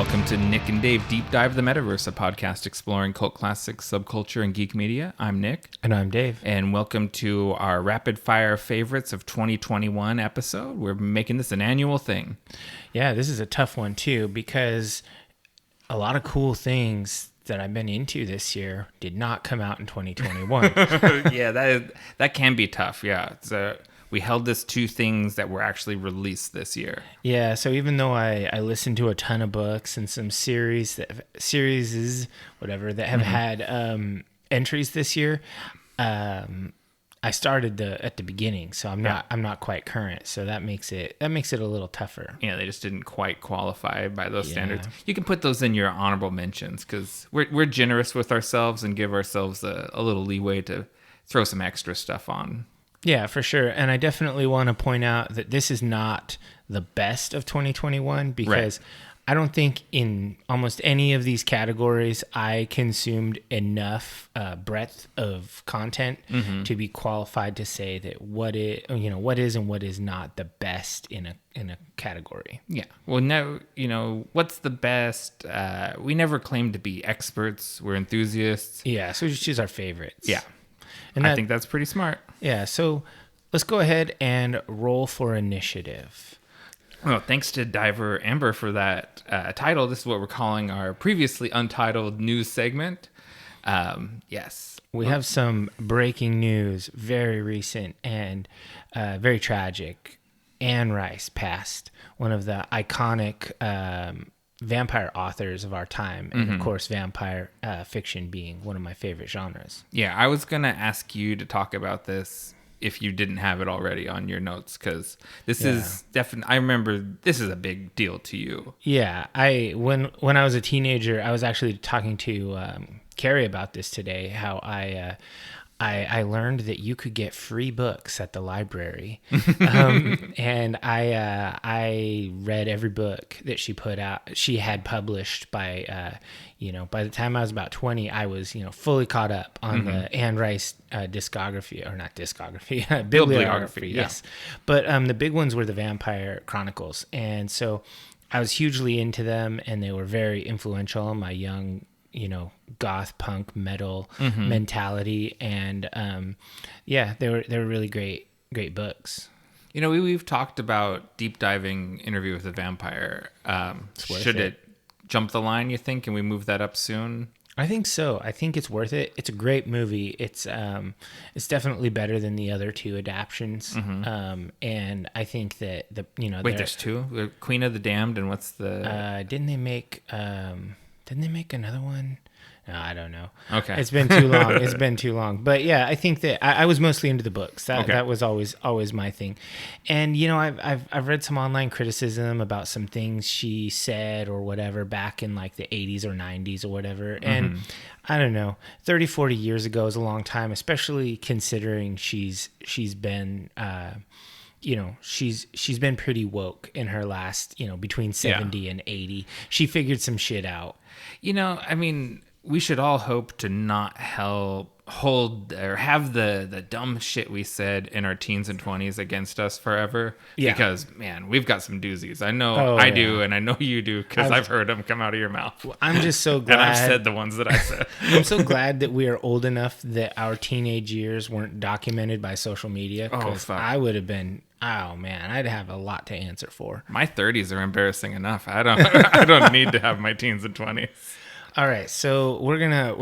Welcome to Nick and Dave Deep Dive the Metaverse, a podcast exploring cult classics, subculture, and geek media. I'm Nick. And I'm Dave. And welcome to our rapid fire favorites of 2021 episode. We're making this an annual thing. Yeah, this is a tough one too, because a lot of cool things that I've been into this year did not come out in 2021. Yeah, that can be tough. Yeah. We held this to things that were actually released this year. Yeah, so even though I listened to a ton of books and some series that have had entries this year, I started at the beginning, so I'm not quite current. So that makes it a little tougher. Yeah, they just didn't quite qualify by those standards. You can put those in your honorable mentions because we're generous with ourselves and give ourselves a little leeway to throw some extra stuff on. Yeah, for sure. And I definitely want to point out that this is not the best of 2021 because I don't think in almost any of these categories I consumed enough breadth of content to be qualified to say that what is and what is not the best in a category. Yeah. Well, now, what's the best? We never claim to be experts. We're enthusiasts. Yeah, so we just choose our favorites. Yeah. And I think that's pretty smart. Yeah, so let's go ahead and roll for initiative. Well, thanks to Diver Amber for that title. This is what we're calling our previously untitled news segment. Yes. We have some breaking news, very recent and very tragic. Anne Rice passed, one of the iconic vampire authors of our time, and of course vampire fiction being one of my favorite genres. Yeah, I was gonna ask you to talk about this if you didn't have it already on your notes, because this is definitely, I remember this is a big deal to you. Yeah, when I was a teenager, I was actually talking to Carrie about this today, how I learned that you could get free books at the library, and I read every book that she had published by the time I was about 20, I was fully caught up on the Anne Rice bibliography. Yes, but the big ones were the Vampire Chronicles, and so I was hugely into them, and they were very influential on my young goth punk metal mentality, and they were really great books. We've talked about deep diving Interview with a Vampire. Should it jump the line, you think? Can we move that up soon? I think so. I think it's worth it. It's a great movie. It's definitely better than the other two adaptions. And I think that there's two? The Queen of the Damned, and what's the didn't they make another one? No, I don't know. Okay. It's been too long. But yeah, I think that I was mostly into the books. That was always my thing. And I've read some online criticism about some things she said or whatever back in like the 80s or 90s or whatever. And I don't know, 30, 40 years ago is a long time, especially considering she's been she's been pretty woke in her last, between 70 and 80. She figured some shit out. We should all hope to not hold or have the dumb shit we said in our teens and 20s against us forever. Yeah. Because, man, we've got some doozies. I know I do, and I know you do, because I've heard them come out of your mouth. I'm just so glad. And I've said the ones that I said. I'm so glad that we are old enough that our teenage years weren't documented by social media, because I would have been... Oh man, I'd have a lot to answer for. My 30s are embarrassing enough. I don't need to have my teens and 20s. All right, so we're gonna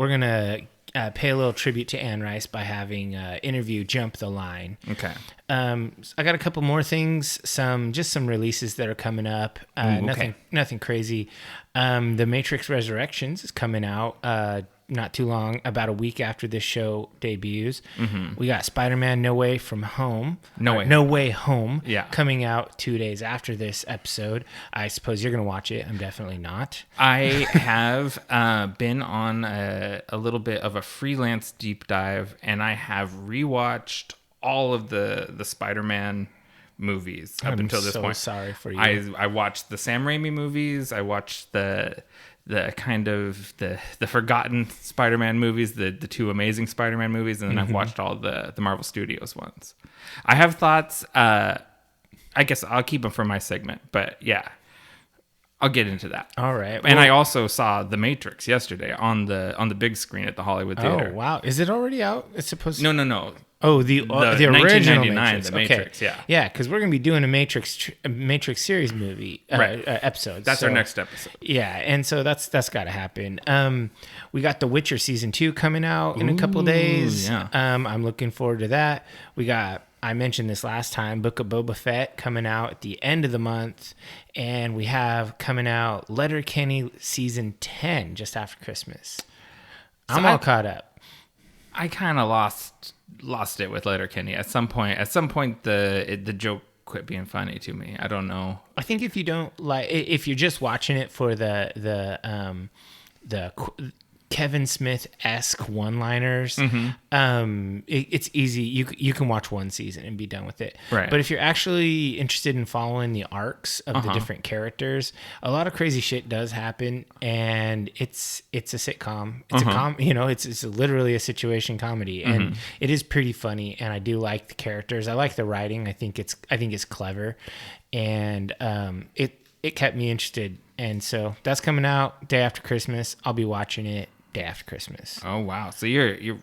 pay a little tribute to Anne Rice by having Interview jump the line. Okay. I got a couple more things. Some releases that are coming up. Nothing crazy. The Matrix Resurrections is coming out. Not too long, about a week after this show debuts. We got Spider-Man No Way Home, coming out 2 days after this episode. I suppose you're going to watch it. I'm definitely not. I have been on a little bit of a freelance deep dive, and I have rewatched all of the Spider-Man movies up until this point. I'm so sorry for you. I watched the Sam Raimi movies. I watched the kind of the forgotten Spider-Man movies, the two Amazing Spider-Man movies, and then I've watched all the Marvel Studios ones. I have thoughts. I guess I'll keep them for my segment, but yeah, I'll get into that. All right. And I also saw The Matrix yesterday on the big screen at the Hollywood Theater. Oh wow! Is it already out? It's supposed to. No. Oh, the original 1999, Matrix. The Matrix, okay. Yeah, because we're gonna be doing a Matrix series movie episode. That's our next episode. Yeah, and so that's got to happen. We got The Witcher season 2 coming out in a couple of days. Yeah. I'm looking forward to that. We got. I mentioned this last time, Book of Boba Fett coming out at the end of the month, and we have coming out Letterkenny season 10 just after Christmas. I'm all caught up. I kind of lost it with Letterkenny at some point. At some point, the joke quit being funny to me. I don't know. I think if you don't if you're just watching it for the Kevin Smith-esque one-liners, it's easy. You can watch one season and be done with it. Right. But if you're actually interested in following the arcs of the different characters, a lot of crazy shit does happen, and it's a sitcom. It's it's literally a situation comedy, and it is pretty funny. And I do like the characters. I like the writing. I think it's clever, and it kept me interested. And so that's coming out day after Christmas. I'll be watching it day after Christmas. Oh wow! So you're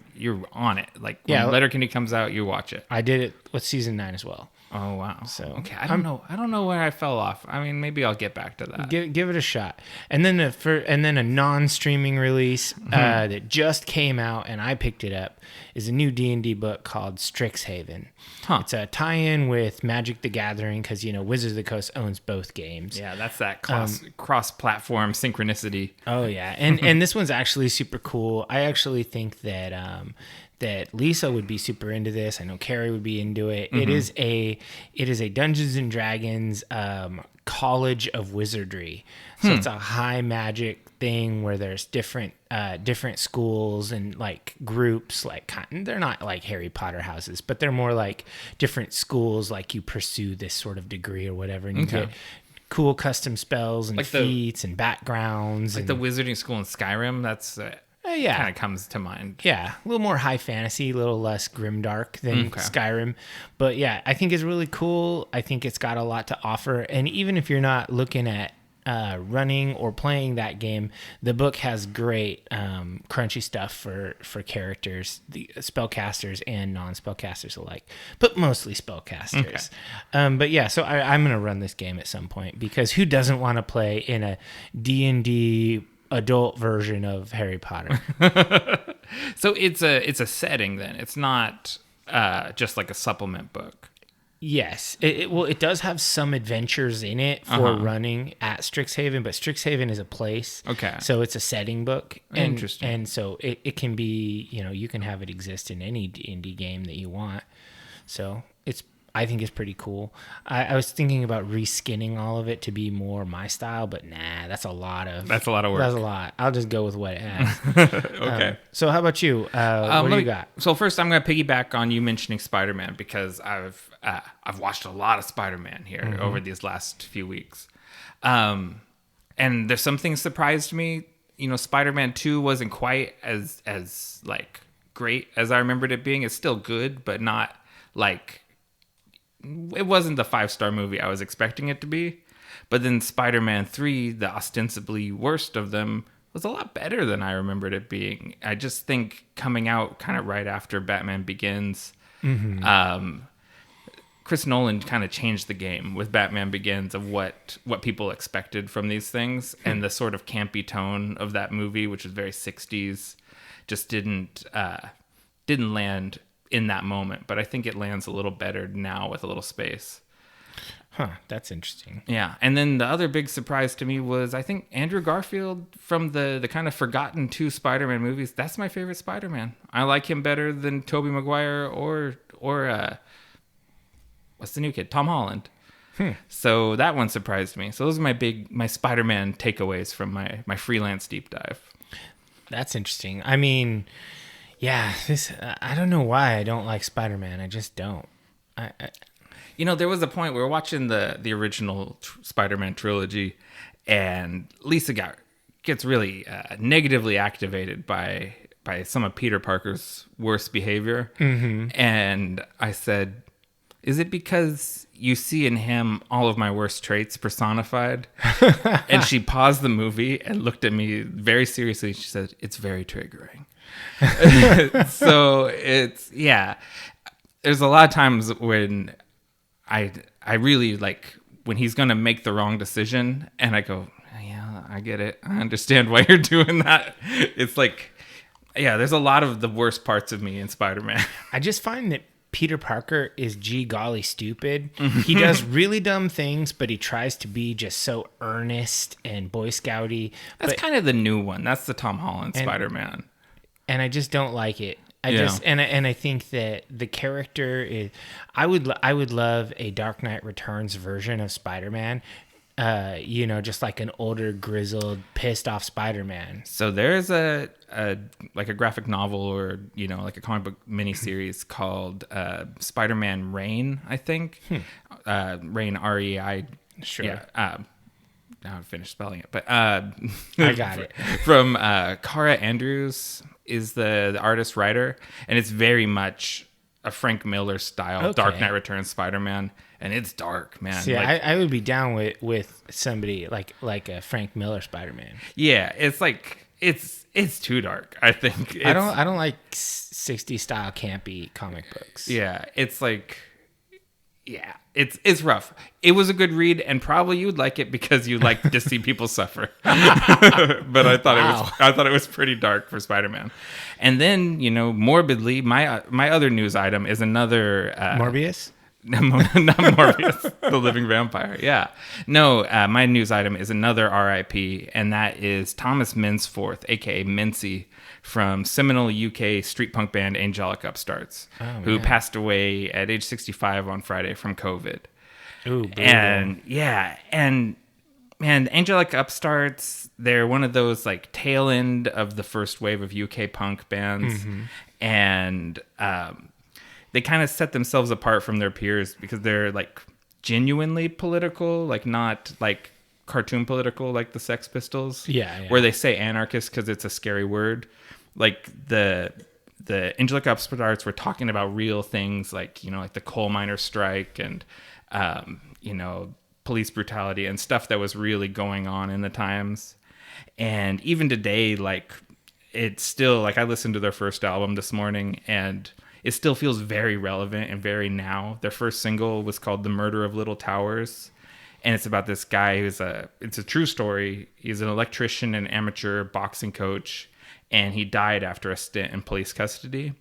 on it. Like when Yeah, Letterkenny comes out, you watch it. I did it with season 9 as well. Oh wow! So okay, I don't know where I fell off. I mean, maybe I'll get back to that. Give it a shot. And then a non-streaming release that just came out and I picked it up is a new D&D book called Strix Haven. It's a tie-in with Magic the Gathering because Wizards of the Coast owns both games. Yeah, that's that cross-platform synchronicity. Oh yeah, and this one's actually super cool. I actually think that that Lisa would be super into this. I know Carrie would be into it. It is a Dungeons and Dragons College of Wizardry. So it's a high magic thing where there's different schools and like groups. Like they're not like Harry Potter houses, but they're more like different schools. Like you pursue this sort of degree or whatever, and you get cool custom spells and like feats and backgrounds. Like the wizarding school in Skyrim. That's kind of comes to mind. Yeah, a little more high fantasy, a little less grimdark than Skyrim. But yeah, I think it's really cool. I think it's got a lot to offer. And even if you're not looking at running or playing that game, the book has great crunchy stuff for characters, the spellcasters and non-spellcasters alike, but mostly spellcasters. But yeah, so I'm going to run this game at some point because who doesn't want to play in a D&D adult version of Harry Potter? So it's a setting then. It's not just like a supplement book. Yes. It does have some adventures in it for running at Strix Haven, but Strix Haven is a place. Okay. So it's a setting book. Interesting. And so it can be, you can have it exist in any D&D game that you want. So I think it's pretty cool. I was thinking about reskinning all of it to be more my style, but nah, that's a lot of work. That's a lot. I'll just go with what it has. Okay. So how about you? What do you got? So first, I'm going to piggyback on you mentioning Spider-Man because I've watched a lot of Spider-Man here over these last few weeks, and there's some things surprised me. Spider-Man 2 wasn't quite as like great as I remembered it being. It's still good, but not like. It wasn't the 5-star movie I was expecting it to be. But then Spider-Man 3, the ostensibly worst of them, was a lot better than I remembered it being. I just think coming out kind of right after Batman Begins, Chris Nolan kind of changed the game with Batman Begins of what people expected from these things. And the sort of campy tone of that movie, which was very 60s, just didn't land in that moment, but I think it lands a little better now with a little space. That's interesting. Yeah, and then the other big surprise to me was I think Andrew Garfield from the kind of forgotten 2 Spider-Man movies. That's my favorite Spider-Man. I like him better than Tobey Maguire or what's the new kid? Tom Holland. So that one surprised me. So those are my Spider-Man takeaways from my freelance deep dive. That's interesting. I mean, yeah, I don't know why I don't like Spider-Man. I just don't. There was a point we were watching the original Spider-Man trilogy, and Lisa gets really negatively activated by some of Peter Parker's worst behavior. And I said, Is it because you see in him all of my worst traits personified? And she paused the movie and looked at me very seriously. She said, "It's very triggering." So it's, yeah. There's a lot of times when I really like when he's going to make the wrong decision and I go, "Yeah, I get it. I understand why you're doing that." It's like, yeah, there's a lot of the worst parts of me in Spider-Man. I just find that Peter Parker is gee golly stupid. He does really dumb things, but he tries to be just so earnest and Boy Scouty. That's kind of the new one. That's the Tom Holland Spider-Man. And I just don't like it. I think that the character is. I would love a Dark Knight Returns version of Spider-Man. Just like an older, grizzled, pissed off Spider-Man. So there's a graphic novel or, like a comic book miniseries called Spider-Man Reign, I think. Reign, R-E-I. Sure. Yeah. Now I've finished spelling it, but I got it. From Kara Andrews is the artist writer, and it's very much a Frank Miller style Dark Knight Returns Spider-Man. And it's dark, man. See, I would be down with somebody like a Frank Miller Spider-Man. Yeah, it's like it's too dark, I think. I don't like 60s style campy comic books. Yeah, it's like, yeah, it's rough. It was a good read, and probably you would like it because you like to see people suffer. But I thought it was pretty dark for Spider-Man. And then, morbidly, my other news item is another Morbius. Not Morbius, the living vampire. Yeah. No, my news item is another RIP, and that is Thomas Minsforth, a.k.a. Mincy, from seminal UK street punk band Angelic Upstarts, who passed away at age 65 on Friday from COVID. Ooh, and man, Angelic Upstarts, they're one of those like tail end of the first wave of UK punk bands. Mm-hmm. And they kind of set themselves apart from their peers because they're like genuinely political, like not like cartoon political like the Sex Pistols. Yeah. Where they say anarchist because it's a scary word. Like the Angelic Upstarts were talking about real things like, like the coal miner strike and, police brutality and stuff that was really going on in the times. And even today, like it's still like I listened to their first album this morning and it still feels very relevant and very now. Their first single was called The Murder of Little Towers. And it's about this guy it's a true story. He's an electrician and amateur boxing coach. And he died after a stint in police custody.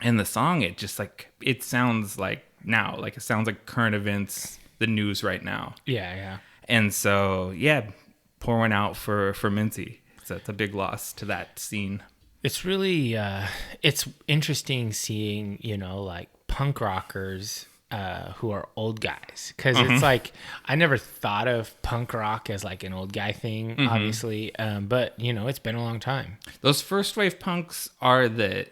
And the song, it sounds like now, like it sounds like current events, the news right now. Yeah. And so, yeah, pour one out for Mincy. So it's a big loss to that scene. It's really, it's interesting seeing, like punk rockers who are old guys. Because it's like, I never thought of punk rock as like an old guy thing, obviously. But, it's been a long time. Those first wave punks are the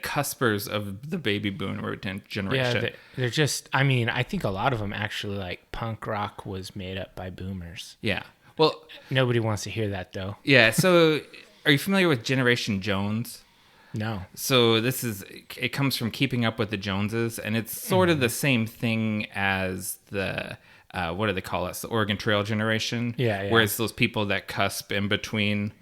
cuspers of the baby boomer generation. Yeah, they're just, I think a lot of them actually like punk rock was made up by boomers. Yeah. Well, nobody wants to hear that though. Yeah. So are you familiar with Generation Jones? No. So it comes from Keeping Up with the Joneses, and it's sort of the same thing as the, what do they call us? The Oregon Trail generation. Yeah. Whereas those people that cusp in between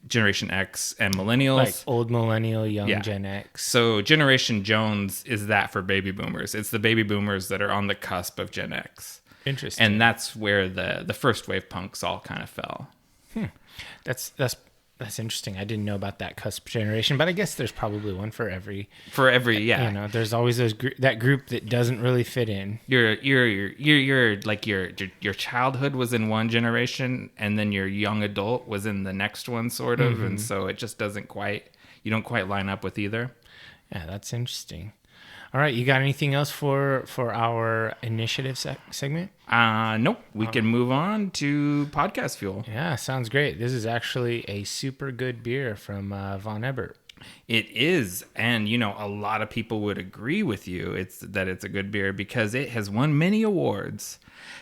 Generation X and millennials. Like old millennial, young Gen X. So Generation Jones is that for baby boomers. It's the baby boomers that are on the cusp of Gen X. Interesting. And that's where the first wave punks all kind of fell. That's interesting. I didn't know about that cusp generation, but I guess there's probably one for every. Yeah. There's always that group that doesn't really fit in. Your like your childhood was in one generation, and then your young adult was in the next one, sort of, and so it just you don't quite line up with either. Yeah, that's interesting. All right, you got anything else for our initiative segment? Nope. We can move on to Podcast Fuel. Yeah, sounds great. This is actually a super good beer from Von Ebert. It is, and a lot of people would agree with you. It's a good beer because it has won many awards.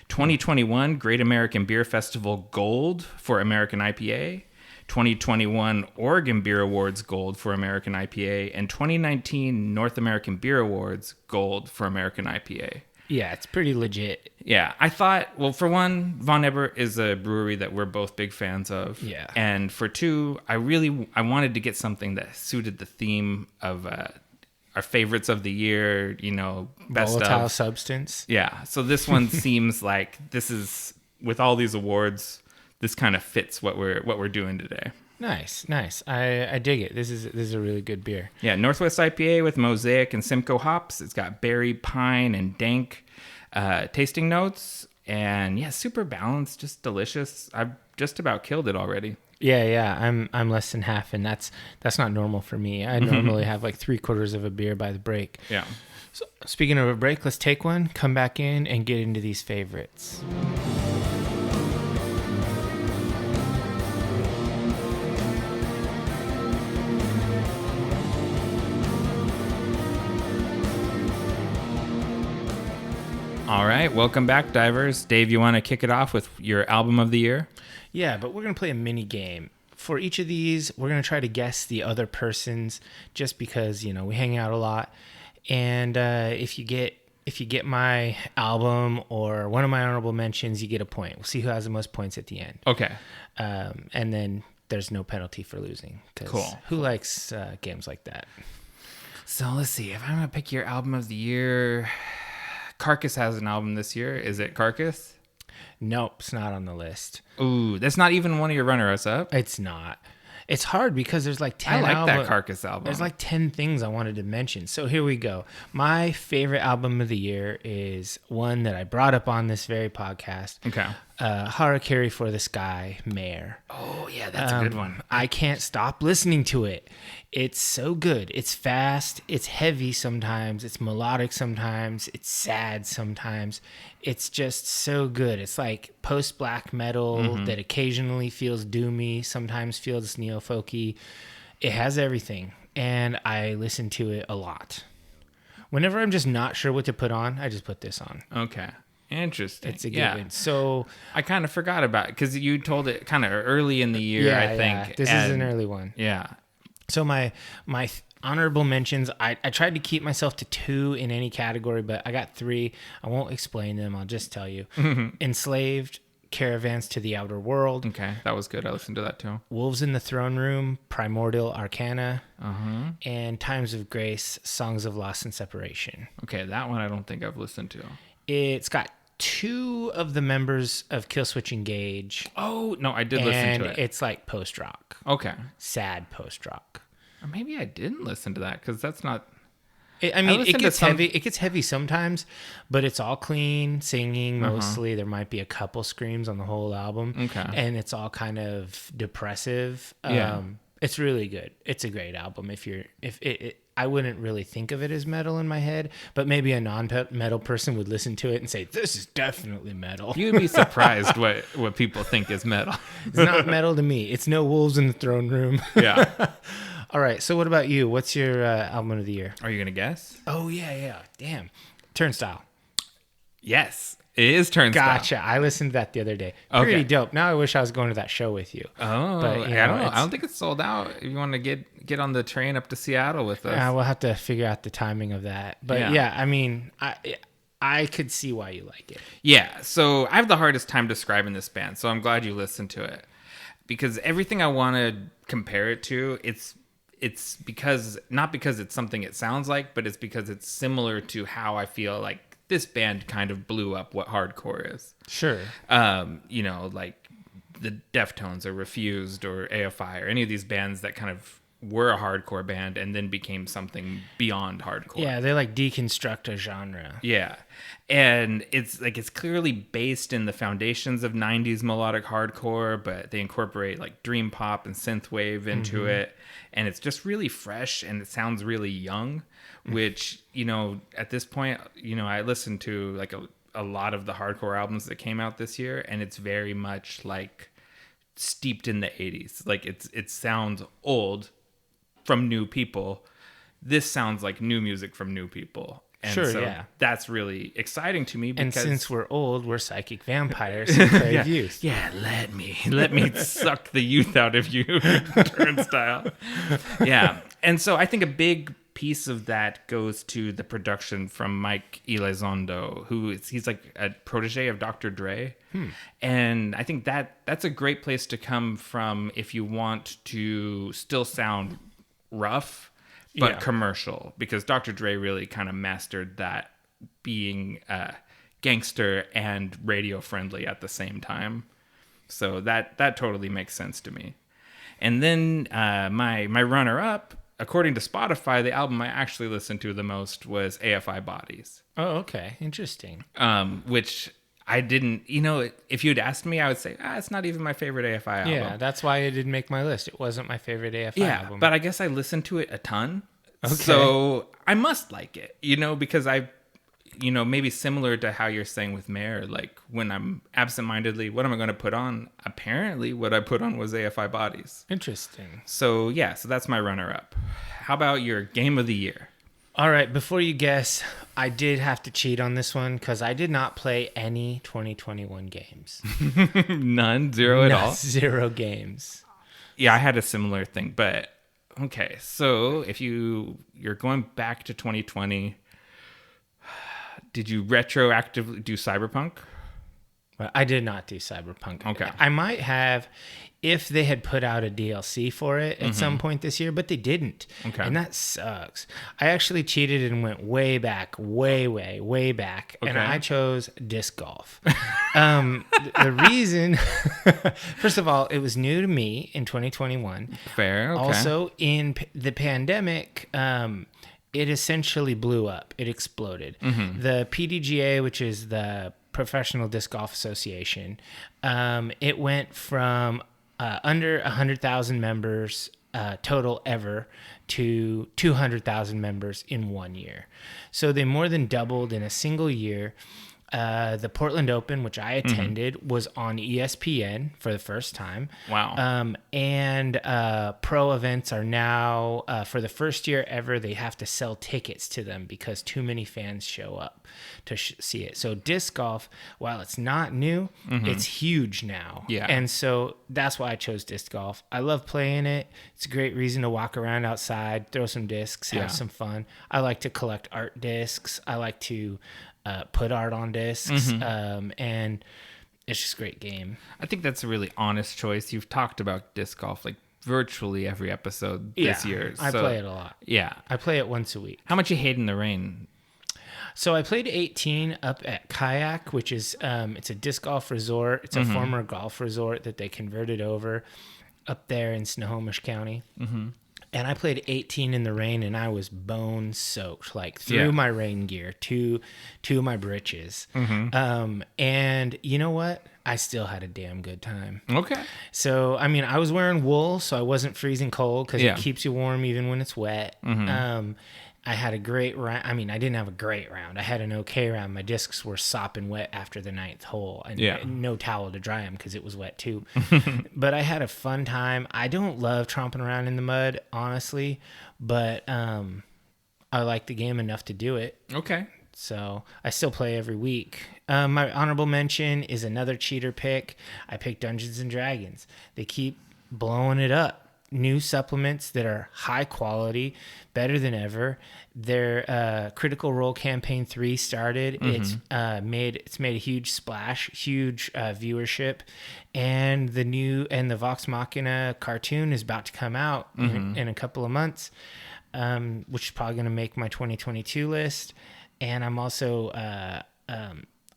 2021 Great American Beer Festival Gold for American IPA. 2021 Oregon Beer Awards Gold for American IPA, and 2019 North American Beer Awards Gold for American IPA. Yeah, it's pretty legit. Yeah, I thought, well, for one, Von Ebert is a brewery that we're both big fans of. Yeah. And for two, I wanted to get something that suited the theme of our favorites of the year, best Volatile of. substance. Yeah, so this one seems like this is, with all these awards, this kind of fits what we're doing today. Nice. I dig it. This is a really good beer. Yeah, Northwest IPA with Mosaic and Simcoe hops. It's got berry, pine, and dank tasting notes. And yeah, super balanced, just delicious. I've just about killed it already. Yeah. I'm less than half, and that's not normal for me. I normally have like 3/4 of a beer by the break. Yeah. So speaking of a break, let's take one, come back in, and get into these favorites. All right, welcome back, divers. Dave, you want to kick it off with your album of the year? Yeah, but we're going to play a mini game. For each of these, we're going to try to guess the other person's, just because, we hang out a lot. And if you get my album or one of my honorable mentions, you get a point. We'll see who has the most points at the end. Okay. And then there's no penalty for losing. Cool. Who likes games like that? So let's see. If I'm going to pick your album of the year, Carcass has an album this year. Is it Carcass? Nope, it's not on the list. Ooh, that's not even one of your runners up. It's not. It's hard because there's like 10 I like that Carcass album. There's like 10 things I wanted to mention. So here we go. My favorite album of the year is one that I brought up on this very podcast. Okay. Harakiri for the Sky, Mare. Oh, yeah, that's a good one. I can't stop listening to it. It's so good. It's fast. It's heavy sometimes. It's melodic sometimes. It's sad sometimes. It's just so good. It's like post-black metal that occasionally feels doomy, sometimes feels neo-folky. It has everything, and I listen to it a lot. Whenever I'm just not sure what to put on, I just put this on. Okay. Interesting. It's a good one. So I kind of forgot about it because you told it kind of early in the year, I think. Yeah. This is an early one. Yeah. So my honorable mentions, I tried to keep myself to 2 in any category, but I got 3. I won't explain them. I'll just tell you. Enslaved, Caravans to the Outer World. Okay, that was good. I listened to that too. Wolves in the Throne Room, Primordial Arcana, and Times of Grace, Songs of Loss and Separation. Okay, that one I don't think I've listened to. It's got 2 of the members of Killswitch Engage. Oh, no, I did listen to it. And it's like post-rock. Okay. Sad post-rock. Or maybe I didn't listen to that because that's not... It gets heavy. It gets heavy sometimes, but it's all clean singing mostly. There might be a couple screams on the whole album. Okay. And it's all kind of depressive. Yeah. It's really good. It's a great album. I wouldn't really think of it as metal in my head, but maybe a non-metal person would listen to it and say, "This is definitely metal." You'd be surprised what people think is metal. It's not metal to me. It's no Wolves in the Throne Room. Yeah. All right. So what about you? What's your album of the year? Are you going to guess? Oh, yeah. Damn. Turnstile. Yes. It is Turnstile. Gotcha. I listened to that the other day. Pretty dope. Now I wish I was going to that show with you. Oh, but, I don't know. I don't think it's sold out. If you want to get on the train up to Seattle with us. We'll have to figure out the timing of that. But yeah I mean, I could see why you like it. Yeah. So I have the hardest time describing this band. So I'm glad you listened to it. Because everything I want to compare it to, it's because, not because it's something it sounds like, but it's because it's similar to how I feel like this band kind of blew up what hardcore is. Sure. Like the Deftones or Refused or AFI or any of these bands that kind of were a hardcore band and then became something beyond hardcore. Yeah, they like deconstruct a genre. Yeah. And it's clearly based in the foundations of 90s melodic hardcore, but they incorporate like dream pop and synthwave into it. And it's just really fresh and it sounds really young, which, at this point, I listened to like a lot of the hardcore albums that came out this year, and it's very much like steeped in the 80s. Like it sounds old from new people. This sounds like new music from new people. And sure, so yeah. that's really exciting to me. Because, and since we're old, we're psychic vampires who crave youth. Yeah, let me suck the youth out of you, Turnstile. Yeah. And so I think a big piece of that goes to the production from Mike Elizondo, he's like a protege of Dr. Dre. And I think that's a great place to come from if you want to still sound rough but commercial, because Dr. Dre really kind of mastered that, being gangster and radio friendly at the same time. So that totally makes sense to me. And then my runner up, according to Spotify, the album I actually listened to the most was AFI Bodies. Oh, okay. Interesting. Which I didn't, if you'd asked me, I would say, it's not even my favorite AFI album. Yeah, that's why it didn't make my list. It wasn't my favorite AFI album. But I guess I listened to it a ton. Okay. So I must like it, because maybe similar to how you're saying with Mare, like when I'm absentmindedly, what am I going to put on? Apparently what I put on was AFI Bodies. Interesting. So so that's my runner up. How about your game of the year? All right, before you guess, I did have to cheat on this one because I did not play any 2021 games. None? Zero at all? 0 games. Yeah, I had a similar thing, but okay. So if you're going back to 2020, did you retroactively do Cyberpunk? I did not do Cyberpunk. Okay. I might have if they had put out a DLC for it at some point this year, but they didn't. Okay. And that sucks. I actually cheated and went way back, way back. Okay. And I chose disc golf. The reason, first of all, it was new to me in 2021. Fair. Okay. Also, in the pandemic, it essentially blew up. It exploded. The PDGA, which is the Professional Disc Golf Association, it went from under 100,000 members total ever to 200,000 members in 1 year. So they more than doubled in a single year. The Portland Open, which I attended, was on ESPN for the first time. Wow. And pro events are now, for the first year ever, they have to sell tickets to them because too many fans show up to see it. So disc golf, while it's not new, it's huge now. Yeah. And so that's why I chose disc golf. I love playing it. It's a great reason to walk around outside, throw some discs, have some fun. I like to collect art discs. I like to put art on discs, and it's just a great game. I think that's a really honest choice. You've talked about disc golf like virtually every episode this year. I play it a lot. Yeah. I play it once a week. How much you hate in the rain? So I played 18 up at Kayak, which is it's a disc golf resort. It's a former golf resort that they converted over up there in Snohomish County. And I played 18 in the rain, and I was bone soaked, like through my rain gear to my britches. And you know what? I still had a damn good time. Okay. So, I mean, I was wearing wool, so I wasn't freezing cold because it keeps you warm even when it's wet. I had a great round. I mean, I didn't have a great round. I had an okay round. My discs were sopping wet after the 9th hole, and no towel to dry them because it was wet too. But I had a fun time. I don't love tromping around in the mud, honestly, but I like the game enough to do it. Okay. So I still play every week. My honorable mention is another cheater pick. I picked Dungeons and Dragons. They keep blowing it up. New supplements that are high quality, better than ever. Their Critical Role Campaign 3 started. It's made a huge splash, huge viewership, and the Vox Machina cartoon is about to come out in a couple of months, which is probably going to make my 2022 list. And I'm also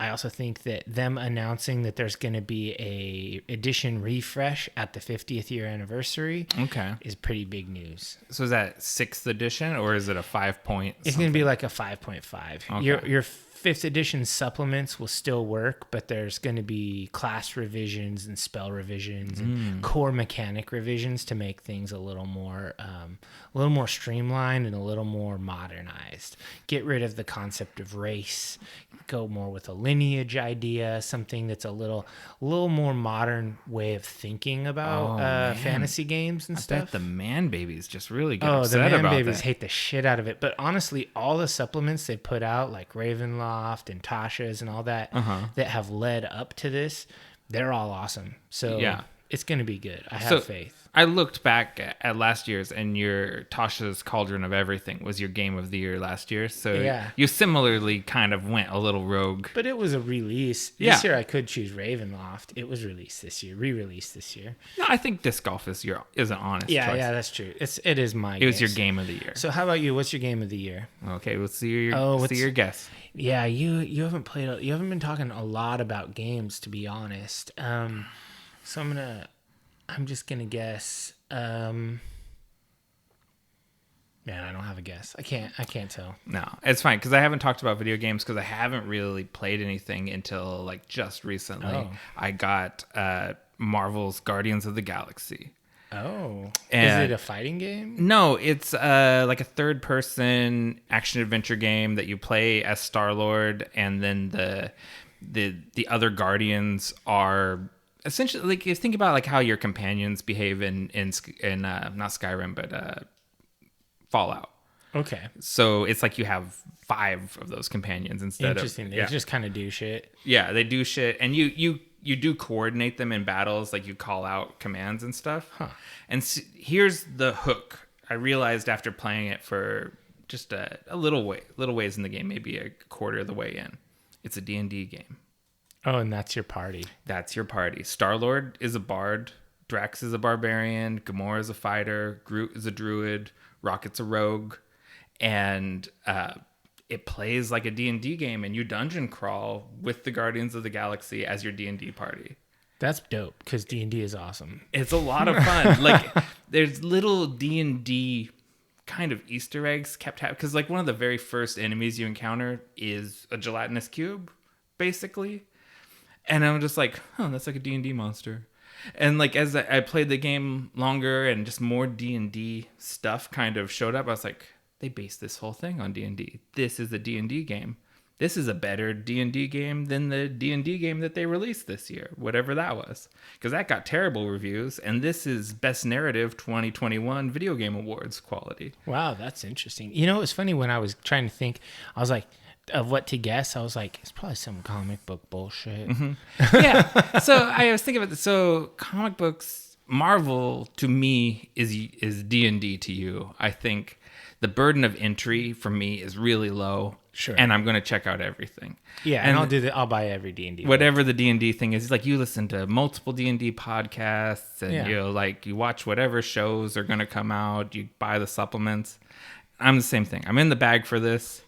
I also think that them announcing that there's going to be a edition refresh at the 50th year anniversary is pretty big news. So is that 6th edition or is it a 5 point? It's going to be like a 5.5. Okay. Your fifth edition supplements will still work, but there's going to be class revisions and spell revisions and core mechanic revisions to make things a little more streamlined and a little more modernized. Get rid of the concept of race, go more with a lineage idea, something that's a little more modern way of thinking about fantasy games and stuff. I bet the man babies just really get upset about that. The man babies hate the shit out of it. But honestly, all the supplements they put out, like Ravenloft and Tasha's and all that, that have led up to this, they're all awesome. So it's going to be good. I have faith. I looked back at last year's, and your Tasha's Cauldron of Everything was your game of the year last year. So you similarly kind of went a little rogue. But it was a release. This year I could choose Ravenloft. It was released this year, re-released this year. No, I think Disc Golf is an honest choice. Yeah, that's true. It is my It was your game of the year. So how about you? What's your game of the year? Okay, let's see your guess. Yeah, you haven't been talking a lot about games, to be honest. So I'm just gonna guess. Man, I don't have a guess. I can't tell. No, it's fine because I haven't talked about video games because I haven't really played anything until like just recently. Oh. I got Marvel's Guardians of the Galaxy. Oh, is it a fighting game? No, it's like a third-person action-adventure game that you play as Star-Lord, and then the other Guardians are essentially like you think about like how your companions behave in not Skyrim but Fallout. Okay. So it's like you have 5 of those companions instead. Interesting. They just kind of do shit. Yeah, they do shit, and you do coordinate them in battles, like you call out commands and stuff. Huh. And here's the hook. I realized after playing it for just a little ways in the game, maybe a quarter of the way in, it's a D&D game. Oh, and that's your party. That's your party. Star-Lord is a bard. Drax is a barbarian. Gamora is a fighter. Groot is a druid. Rocket's a rogue. And it plays like a D&D game, and you dungeon crawl with the Guardians of the Galaxy as your D&D party. That's dope, because D&D is awesome. It's a lot of fun. Like, there's little D&D kind of Easter eggs kept happening. Because, like, one of the very first enemies you encounter is a gelatinous cube, basically. And I'm just like, that's like a D&D monster. And like as I played the game longer and just more D&D stuff kind of showed up, I was like, they based this whole thing on D&D. This is a D&D game. This is a better D&D game than the D&D game that they released this year, whatever that was. Because that got terrible reviews, and this is Best Narrative 2021 Video Game Awards quality. Wow, that's interesting. You know, it was funny when I was trying to think, I was like, of what to guess, I was like, it's probably some comic book bullshit. Mm-hmm. Yeah. So I was thinking about this. So comic books, Marvel to me is D&D to you. I think the burden of entry for me is really low. Sure. And I'm going to check out everything. Yeah, and I'll buy every D&D. Whatever the D&D thing is, like you listen to multiple D&D podcasts, and you watch whatever shows are going to come out. You buy the supplements. I'm the same thing. I'm in the bag for this.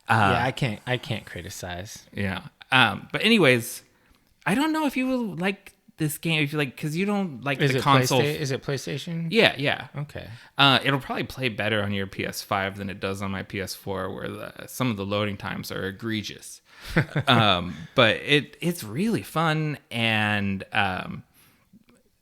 I can't criticize. Yeah. But anyways, I don't know if you will like this game, if you like, because you don't like the console. Is it PlayStation? Yeah. Okay. It'll probably play better on your PS5 than it does on my PS4, where some of the loading times are egregious. But it's really fun, and Square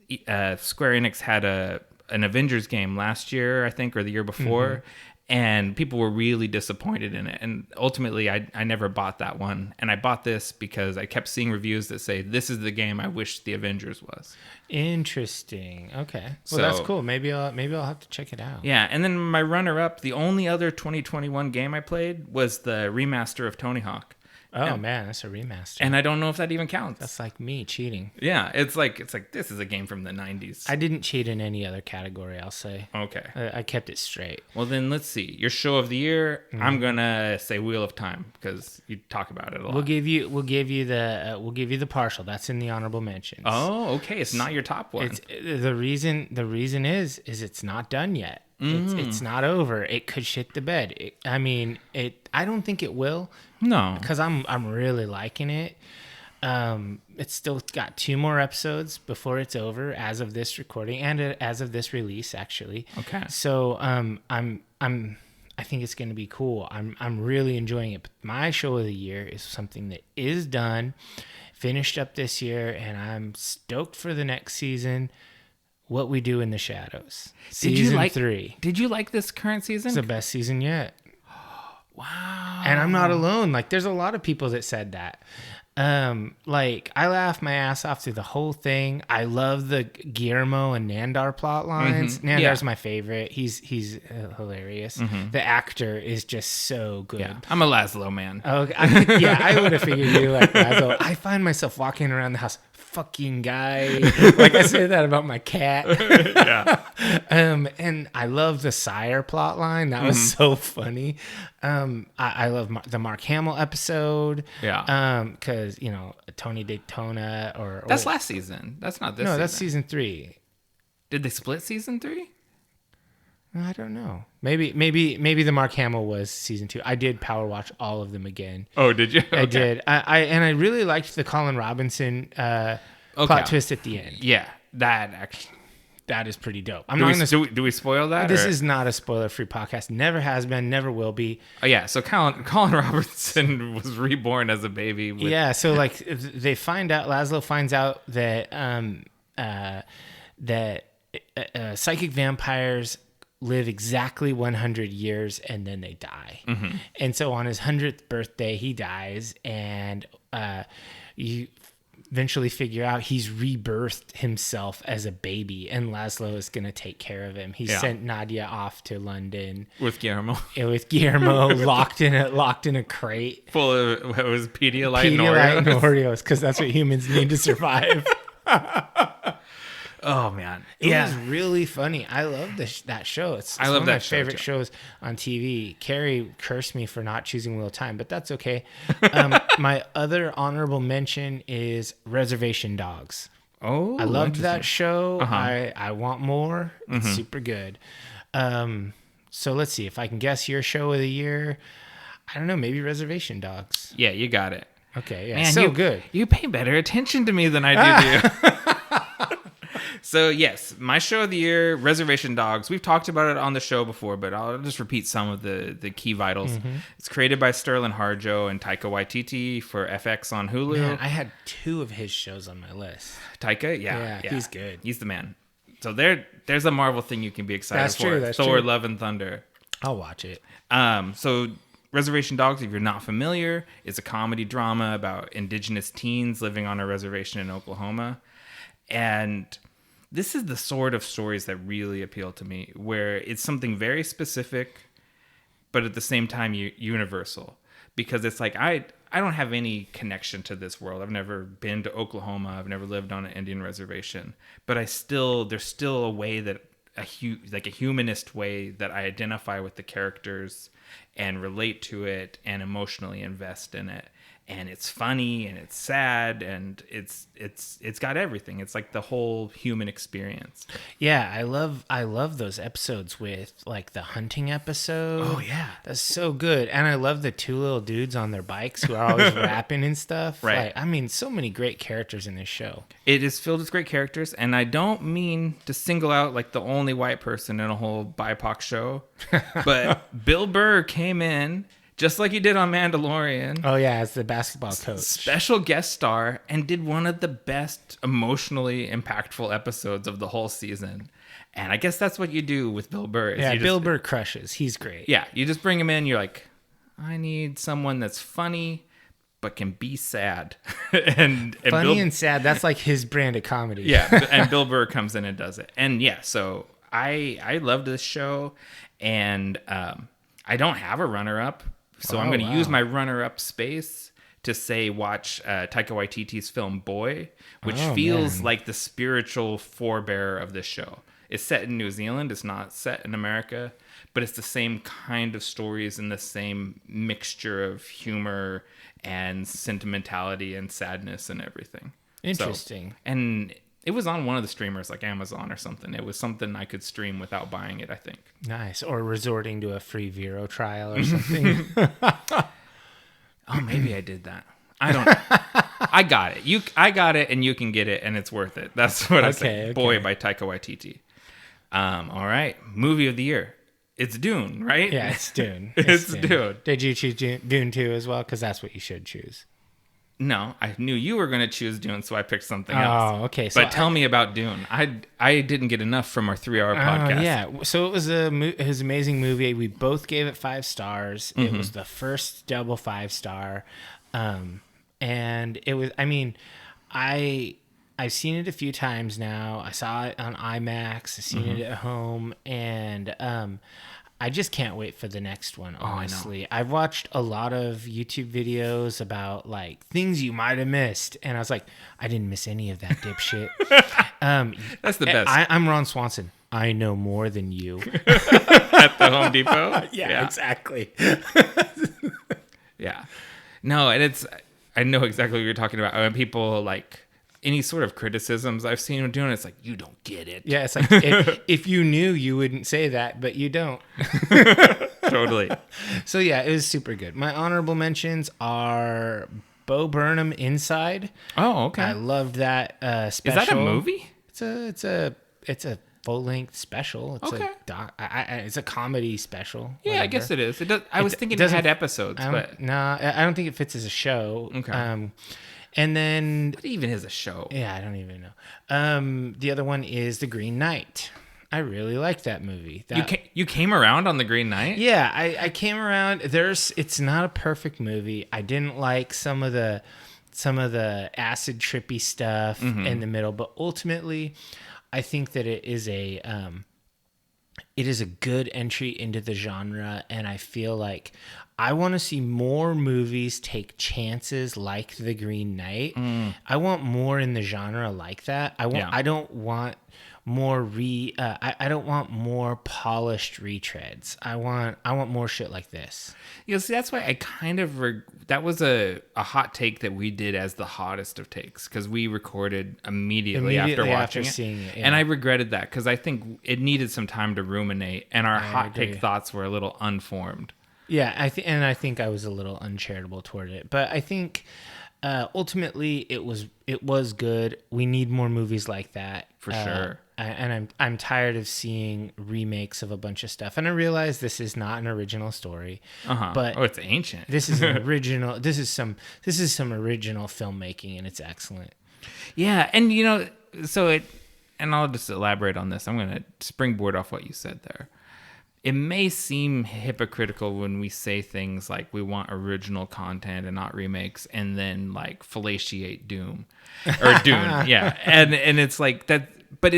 Enix had an Avengers game last year, I think, or the year before. Mm-hmm. And people were really disappointed in it. And ultimately, I never bought that one. And I bought this because I kept seeing reviews that say, this is the game I wish the Avengers was. Interesting. Okay. Well, that's cool. Maybe I'll have to check it out. Yeah. And then my runner-up, the only other 2021 game I played was the remaster of Tony Hawk. Oh, man, that's a remaster. And I don't know if that even counts. That's like me cheating. Yeah, it's like this is a game from the 90s. I didn't cheat in any other category, I'll say. Okay. I kept it straight. Well, then let's see. Your show of the year, I'm going to say Wheel of Time because you talk about it a lot. We'll give you the partial. That's in the honorable mentions. Oh, okay. It's not your top one. It's the reason is it's not done yet. It's not over. It could shit the bed. I don't think it will. No, because I'm really liking it. It's still got 2 more episodes before it's over, as of this recording and as of this release, actually. Okay. So I'm I think it's going to be cool. I'm really enjoying it. But my show of the year is something that is done, finished up this year, and I'm stoked for the next season. What We Do in the Shadows. Season 3. Did you like this current season? It's the best season yet. Wow. And I'm not alone. Like, there's a lot of people that said that. Like, I laughed my ass off through the whole thing. I love the Guillermo and Nandar plot lines. Mm-hmm. Nandar's my favorite. He's hilarious. Mm-hmm. The actor is just so good. Yeah, I'm a Laszlo man. Oh, I would have figured you like Laszlo. I find myself walking around the house, fucking guy. Like, I say that about my cat. Yeah. And I love the Sire plot line. That was so funny. I love the Mark Hamill episode. Yeah. Because, Tony Daytona That's last season. That's not this season. No, that's season 3. Did they split season 3? I don't know. Maybe the Mark Hamill was season 2. I did power watch all of them again. Oh, did you? Okay. I did. I really liked the Colin Robinson plot twist at the end. Yeah, that is pretty dope. Do we spoil that? This is not a spoiler-free podcast. Never has been. Never will be. Oh yeah. So Colin Robertson was reborn as a baby. So like they find out. Laszlo finds out that psychic vampires live exactly 100 years and then they die. Mm-hmm. And so on his 100th birthday, he dies, and you eventually figure out he's rebirthed himself as a baby, and Laszlo is going to take care of him. He sent Nadia off to London with Guillermo. Locked in a crate full of what was Pedialyte and Oreos, because that's what humans need to survive. Oh man, it was really funny. I love that show. It's one of my favorite shows on TV. Carrie cursed me for not choosing Wheel of Time, but that's okay. My other honorable mention is Reservation Dogs. Oh, I loved that show. Uh-huh. I want more. It's super good. So let's see if I can guess your show of the year. I don't know, maybe Reservation Dogs. Yeah, you got it. Okay, yeah, Man, good. You pay better attention to me than I do to you. So yes, my show of the year, Reservation Dogs. We've talked about it on the show before, but I'll just repeat some of the key vitals. Mm-hmm. It's created by Sterling Harjo and Taika Waititi for FX on Hulu. Man, I had 2 of his shows on my list. Taika, yeah, he's good. He's the man. So there's a Marvel thing you can be excited for. That's Thor: true. Love and Thunder. I'll watch it. So Reservation Dogs, if you're not familiar, is a comedy drama about indigenous teens living on a reservation in Oklahoma. And this is the sort of stories that really appeal to me, where it's something very specific, but at the same time universal. Because it's like, I don't have any connection to this world. I've never been to Oklahoma. I've never lived on an Indian reservation. But there's still a way that a humanist way that I identify with the characters and relate to it and emotionally invest in it. And it's funny and it's sad and it's got everything. It's like the whole human experience. Yeah, I love those episodes with like the hunting episode. Oh yeah, that's so good. And I love the 2 little dudes on their bikes who are always rapping and stuff. Right. Like, I mean, so many great characters in this show. It is filled with great characters, and I don't mean to single out like the only white person in a whole BIPOC show, but Bill Burr came in. Just like he did on Mandalorian. Oh, yeah, as the basketball coach. Special guest star, and did one of the best emotionally impactful episodes of the whole season. And I guess that's what you do with Bill Burr. Yeah, Bill Burr crushes. He's great. Yeah, you just bring him in, you're like, I need someone that's funny, but can be sad. and funny and sad, that's like his brand of comedy. Yeah, and Bill Burr comes in and does it. And yeah, so I love this show, and I don't have a runner-up. So I'm going to use my runner-up space to say watch Taika Waititi's film Boy, which feels like the spiritual forebearer of this show. It's set in New Zealand. It's not set in America, but it's the same kind of stories and the same mixture of humor and sentimentality and sadness and everything. Interesting. So, and it was on one of the streamers like Amazon or something. It was something I could stream without buying it, I think. Nice. Or resorting to a free Vero trial or something. Oh, maybe I did that. I don't know. I got it. I got it, and you can get it, and it's worth it. That's what I say. Okay. Boy by Taika Waititi. All right. Movie of the year. it's Dune, right? Yeah, it's Dune. It's Dune. Did you choose Dune 2 as well? Because that's what you should choose. No, I knew you were going to choose Dune, so I picked something else. Oh, okay. So but tell me about Dune. I didn't get enough from our 3-hour podcast. Yeah. So it was his amazing movie. We both gave it 5 stars. It was the first double 5-star. And it was, I mean, I've seen it a few times now. I saw it on IMAX. I've seen it at home. And I just can't wait for the next one, honestly. I've watched a lot of YouTube videos about like things you might have missed. And I was like, I didn't miss any of that dipshit. That's the best. I'm Ron Swanson. I know more than you. At the Home Depot? Yeah, exactly. Yeah. No, and I know exactly what you're talking about. When people like any sort of criticisms I've seen him doing, it's like, you don't get it. Yeah, it's like, if you knew, you wouldn't say that, but you don't. Totally. So yeah, it was super good. My honorable mentions are Bo Burnham Inside. Oh, okay. I loved that special. Is that a movie? It's a full-length special. It's Okay. It's a comedy special. Yeah, whatever. I guess it is. I was thinking it had episodes, but no, I don't think it fits as a show. Okay. And then what even is a show? yeah, I don't even know. The other one is The Green Knight. I really liked that movie. You came around on The Green Knight? Yeah, I came around. It's not a perfect movie. I didn't like some of the acid trippy stuff in the middle, but ultimately, I think that it is a good entry into the genre, and I feel like I want to see more movies take chances like The Green Knight. I want more in the genre like that. I don't want more I don't want more polished retreads. I want more shit like this. You know, see, that's why I kind of that was a hot take that we did as the hottest of takes, because we recorded immediately after watching seeing it, yeah. and I regretted that because I think it needed some time to ruminate, and our hot take thoughts were a little unformed. Yeah, I think I was a little uncharitable toward it, but I think ultimately it was good. We need more movies like that For sure. And I'm tired of seeing remakes of a bunch of stuff. And I realize this is not an original story, but it's ancient. This is an original. This is some original filmmaking, and it's excellent. Yeah, and and I'll just elaborate on this. I'm going to springboard off what you said there. It may seem hypocritical when we say things like we want original content and not remakes, and then like fellatiate Dune. Yeah. And it's like that, but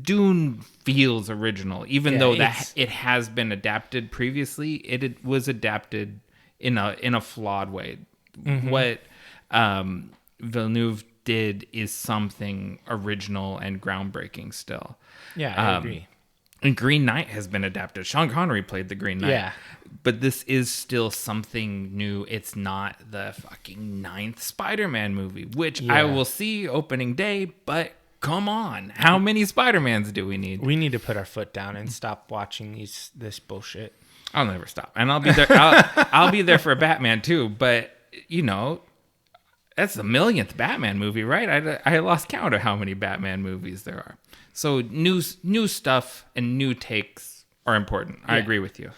Dune feels original, even though that it has been adapted previously. It was adapted in a flawed way. What Villeneuve did is something original and groundbreaking still. Yeah, I agree. And Green Knight has been adapted. Sean Connery played the Green Knight. Yeah. But this is still something new. It's not the fucking 9th Spider-Man movie, which I will see opening day, but come on. How many Spider-Mans do we need? We need to put our foot down and stop watching this bullshit. I'll never stop. And I'll be there. I'll be there for a Batman too, but that's the 1,000,000th Batman movie, right? I lost count of how many Batman movies there are. So new stuff and new takes are important. I agree with you.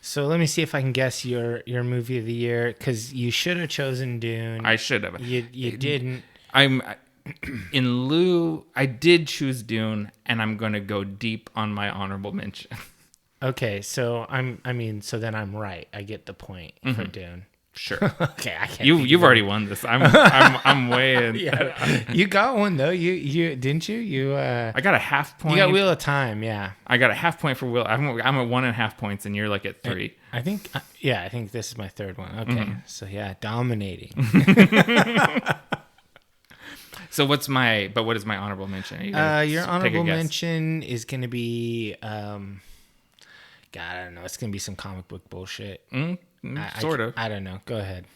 So let me see if I can guess your movie of the year, because you should have chosen Dune. I should have. You didn't. I did choose Dune, and I'm going to go deep on my honorable mention. Okay, so so then I'm right. I get the point for Dune. Sure. Okay, I can't. You've already won this. I'm way in. Yeah. You got one though. You didn't you? You I got a half point. You got Wheel of Time, yeah. I got a half point for Wheel. I'm at 1.5 points, and you're like at 3. I think this is my third one. Okay, so yeah, dominating. So what is my honorable mention? Your honorable mention is going to be God, I don't know. It's going to be some comic book bullshit. Sort of. I don't know. Go ahead.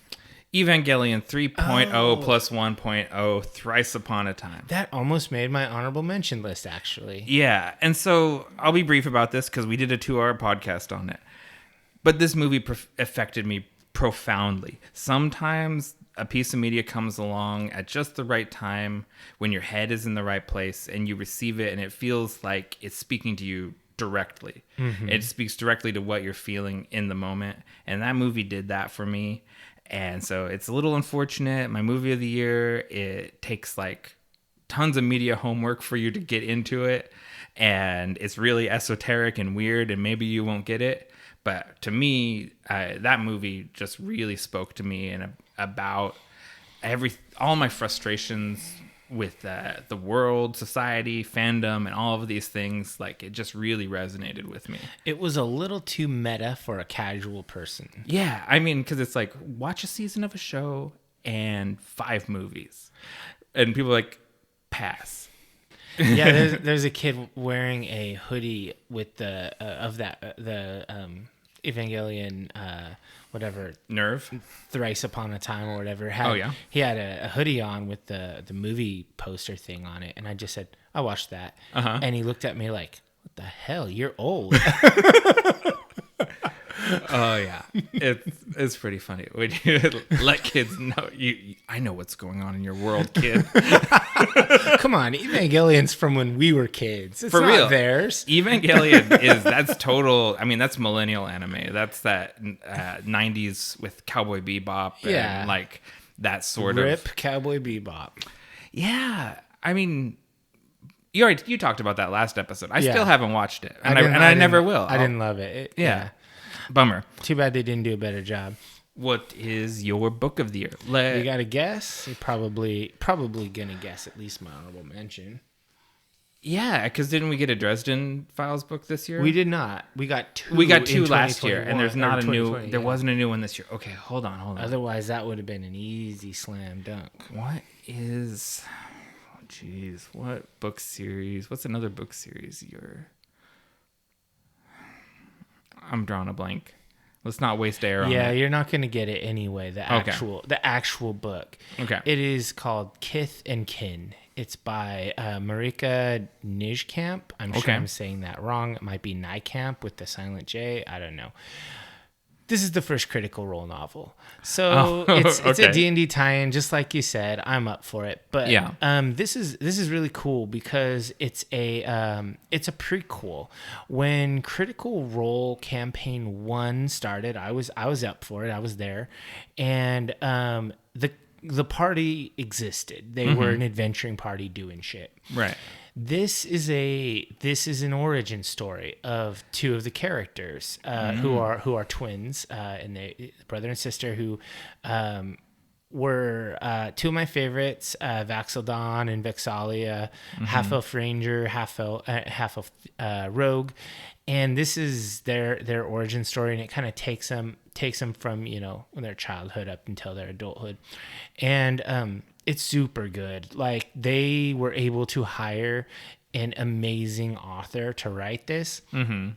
Evangelion 3.0 plus 1.0 Thrice Upon a Time. That almost made my honorable mention list, actually. Yeah. And so I'll be brief about this because we did a 2-hour podcast on it. But this movie affected me profoundly. Sometimes a piece of media comes along at just the right time when your head is in the right place and you receive it and it feels like it's speaking to you directly. It speaks directly to what you're feeling in the moment. And that movie did that for me. And so it's a little unfortunate. My movie of the year, it takes like tons of media homework for you to get into it. And it's really esoteric and weird, and maybe you won't get it. But to me, that movie just really spoke to me and about all my frustrations with the world, society, fandom, and all of these things. Like, it just really resonated with me. It was a little too meta for a casual person. Yeah, I mean, because it's like, watch a season of a show and 5 movies. And people are like, pass. Yeah, there's a kid wearing a hoodie with the Evangelion, whatever, Nerve, Thrice Upon a Time or whatever. He had a hoodie on with the movie poster thing on it, and I just said, I watched that, and he looked at me like, what the hell, you're old. Oh yeah, it's pretty funny when you let kids know I know what's going on in your world, kid. Come on, Evangelion's from when we were kids. It's for not real. Theirs. Evangelion that's total. I mean, that's millennial anime. That's that 90s with Cowboy Bebop and like that sort of Rip Cowboy Bebop. Yeah, I mean, you talked about that last episode. I still haven't watched it, and I never will. I didn't love it. Yeah. Bummer. Too bad they didn't do a better job. What is your book of the year? You got to guess? You're probably going to guess at least my honorable mention. Yeah, because didn't we get a Dresden Files book this year? We did not. We got 2. We got 2 last year, and there's not a new. There wasn't a new one this year. Okay, hold on. Otherwise, that would have been an easy slam dunk. What is? Oh, jeez, what book series? What's another book series I'm drawing a blank. Let's not waste air on it. Yeah, you're not going to get it anyway. The actual book. Okay. It is called Kith and Kin. It's by Marika Nijkamp. I'm sure I'm saying that wrong. It might be Nijkamp with the silent J. I don't know. This is the first Critical Role novel. So it's a D&D tie-in, just like you said. I'm up for it. But this is really cool because it's a prequel. When Critical Role Campaign 1 started, I was up for it. I was there. And the party existed. They were an adventuring party doing shit. Right. This is an origin story of 2 of the characters who are twins, and they brother and sister who were 2 of my favorites, Vax'ildan and Vex'ahlia, half elf ranger, half elf rogue, and this is their origin story, and it kind of takes them from their childhood up until their adulthood, and it's super good. Like, they were able to hire an amazing author to write this. Mm-hmm.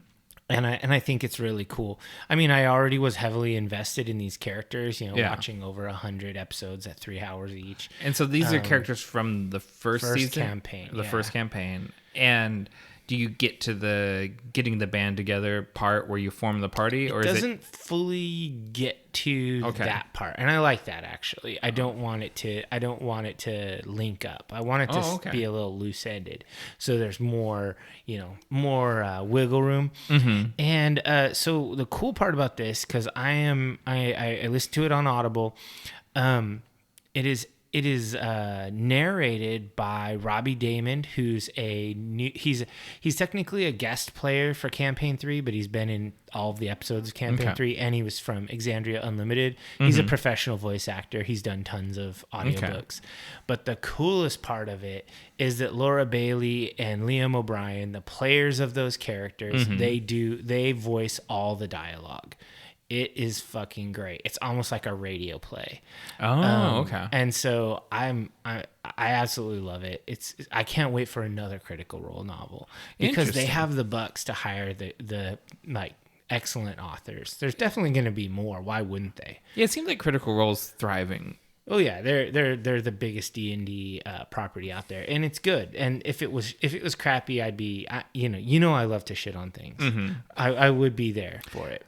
And I think it's really cool. I mean, I already was heavily invested in these characters, watching over 100 episodes at 3 hours each. And so these are characters from the first season? Campaign. The first campaign. And do you get to the getting the band together part where you form the party, or it doesn't fully get to that part, and I like that actually. I don't want it to link up. I want it to be a little loose ended, so there's more wiggle room. Mm-hmm. And so the cool part about this, because I listened to it on Audible, it is narrated by Robbie Damon, who's he's technically a guest player for Campaign 3, but he's been in all of the episodes of Campaign 3, and he was from Exandria Unlimited. He's a professional voice actor. He's done tons of audiobooks. But the coolest part of it is that Laura Bailey and Liam O'Brien, the players of those characters, they voice all the dialogue. It is fucking great. It's almost like a radio play. Oh, okay. And so I absolutely love it. I can't wait for another Critical Role novel because they have the bucks to hire the like excellent authors. There's definitely going to be more. Why wouldn't they? Yeah, it seems like Critical Role's thriving. Oh yeah, they're the biggest D&D property out there, and it's good. And if it was crappy, I'd be I love to shit on things. Mm-hmm. I would be there for it.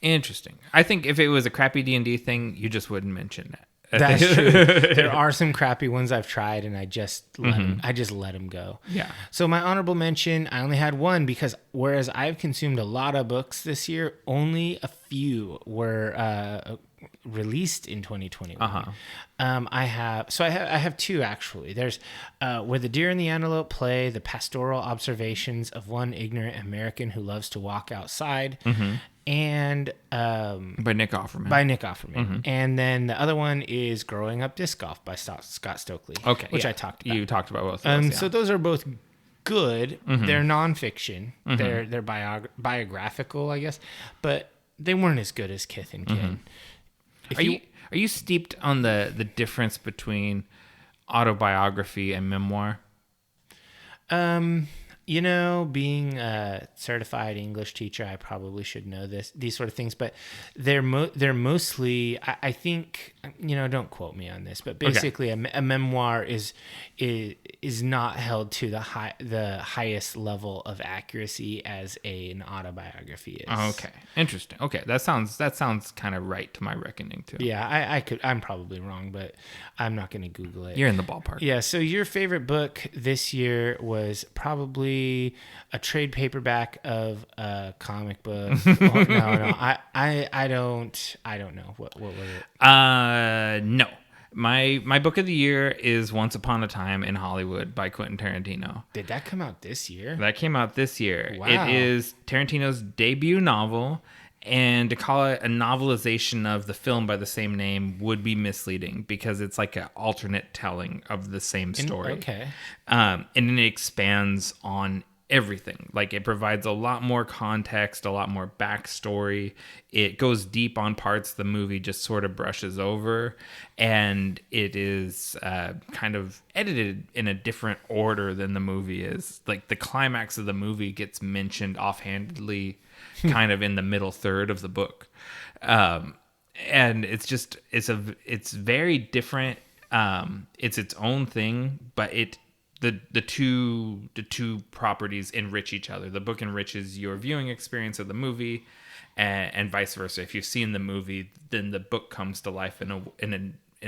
Interesting. I think if it was a crappy D&D thing, you just wouldn't mention That's true. There are some crappy ones I've tried, and I just let them go. Yeah. So my honorable mention, I only had one because whereas I've consumed a lot of books this year, only a few were released in 2021. I have two actually. There's Where the Deer and the Antelope Play: The Pastoral Observations of One Ignorant American Who Loves to Walk Outside. And by Nick Offerman. And then the other one is Growing Up Disc Golf by Scott Stokely. Okay, which I talked about. You talked about both of those, yeah. So those are both good. They're nonfiction. They're biographical, I guess, but they weren't as good as Kith and Kin. Are you steeped on the difference between autobiography and memoir? Being a certified English teacher, I probably should know these sort of things, but they're mostly, I think, don't quote me on this, but basically a memoir is not held to the highest level of accuracy as an autobiography is. Okay. Interesting. Okay. That sounds kind of right to my reckoning too. Yeah, I'm probably wrong, but I'm not going to Google it. You're in the ballpark. Yeah. So your favorite book this year was probably a trade paperback of a comic book. No. I don't know. What was it? No. My book of the year is Once Upon a Time in Hollywood by Quentin Tarantino. Did that come out this year? That came out this year. Wow. It is Tarantino's debut novel, and to call it a novelization of the film by the same name would be misleading because it's like an alternate telling of the same story. And it expands on everything. Like, it provides a lot more context, a lot more backstory. It goes deep on parts the movie just sort of brushes over, and it is kind of edited in a different order than the movie is. Like, the climax of the movie gets mentioned offhandedly kind of in the middle third of the book. And it's very different. It's its own thing, but the two properties enrich each other. The book enriches your viewing experience of the movie, and vice versa. If you've seen the movie, then the book comes to life in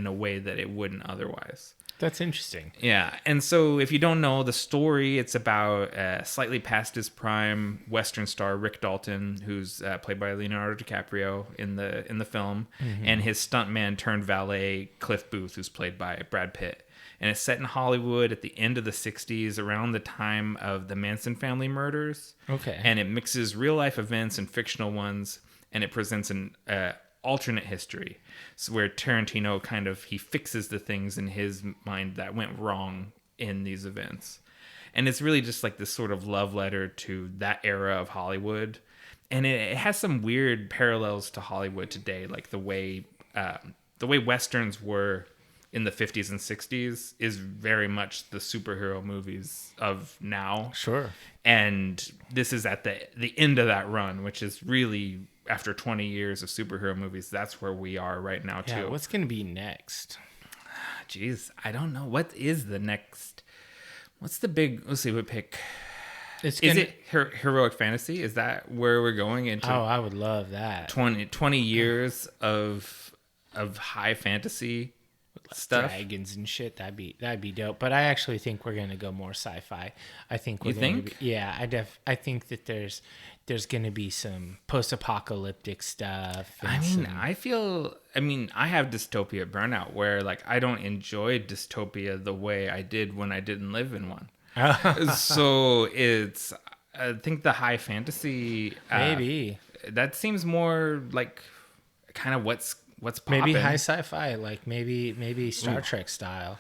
a way that it wouldn't otherwise. That's interesting. Yeah, and so if you don't know the story, it's about slightly past his prime Western star Rick Dalton, who's played by Leonardo DiCaprio in the film, and his stuntman turned valet Cliff Booth, who's played by Brad Pitt. And it's set in Hollywood at the end of the 60s, around the time of the Manson family murders. Okay. And it mixes real life events and fictional ones, and it presents an alternate history. So where Tarantino he fixes the things in his mind that went wrong in these events. And it's really just like this sort of love letter to that era of Hollywood. And it has some weird parallels to Hollywood today, like the way Westerns were in the 50s and 60s is very much the superhero movies of now. Sure. And this is at the end of that run, which is really, after 20 years of superhero movies, that's where we are right now, too. Yeah, what's going to be next? Jeez, I don't know. What is the next? What's the big... Let's see, what pick... Is it heroic fantasy? Is that where we're going into? Oh, I would love that. 20 years of high fantasy stuff, dragons and shit. That'd be dope. But I actually think we're gonna go more sci-fi. I think we're I think that there's gonna be some post-apocalyptic stuff. I have dystopia burnout where like I don't enjoy dystopia the way I did when I didn't live in one. So I think the high fantasy maybe that seems more like kind of what's popping. Maybe high sci-fi, like maybe Star Trek style.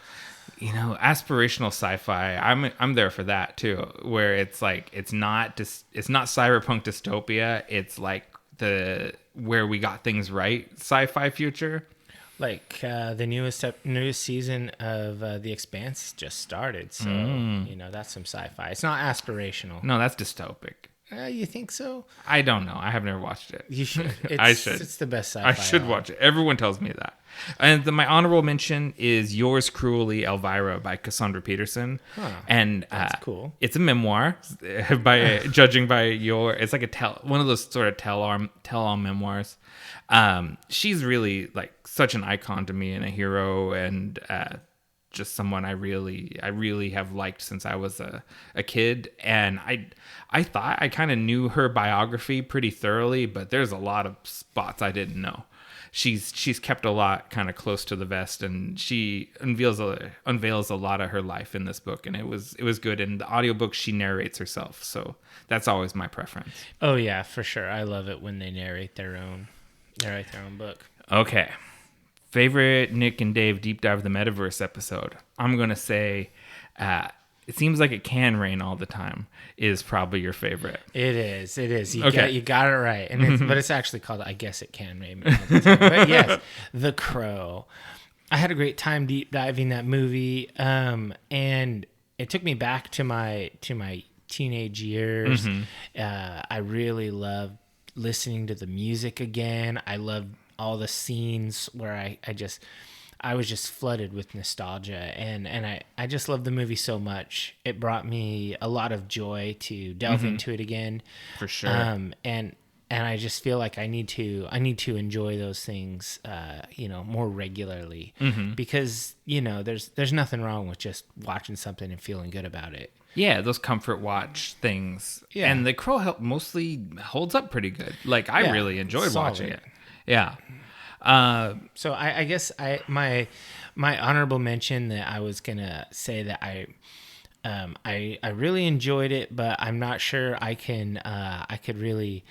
Aspirational sci-fi. I'm there for that too, where it's like it's not cyberpunk dystopia. It's like where we got things right sci-fi future. Like the newest season of The Expanse just started, so that's some sci-fi. It's not aspirational. No, that's dystopic. You think so? I don't know. I have never watched it. You should. I should. It's the best sci-fi. I should watch it. Everyone tells me that. And my honorable mention is Yours Cruelly, Elvira by Cassandra Peterson. Huh, and that's cool. It's a memoir by judging by it's like one of those sort of tell-all memoirs. She's really like such an icon to me and a hero, and just someone I really have liked since I was a kid. And I thought I kind of knew her biography pretty thoroughly, but there's a lot of spots I didn't know. She's kept a lot kind of close to the vest, and she unveils a lot of her life in this book, and it was good. In the audiobook, she narrates herself, so that's always my preference. Oh yeah, for sure. I love it when they narrate their own book. Okay. Favorite Nick and Dave Deep Dive of the Metaverse episode. I'm going to say It Seems Like It Can Rain All the Time is probably your favorite. It is. Okay. You got it right. And but it's actually called I Guess It Can Rain All the Time. But yes, The Crow. I had a great time deep diving that movie. And it took me back to my teenage years. I really loved listening to the music again. I loved all the scenes where I was just flooded with nostalgia, and I just love the movie so much. It brought me a lot of joy to delve into it again. For sure. And I just feel like I need to enjoy those things, more regularly, because, there's nothing wrong with just watching something and feeling good about it. Yeah, those comfort watch things. Yeah. And The Crow mostly holds up pretty good. Like, I really enjoyed watching it. Yeah. So I guess my honorable mention that I was gonna say that I really enjoyed it, but I'm not sure I could really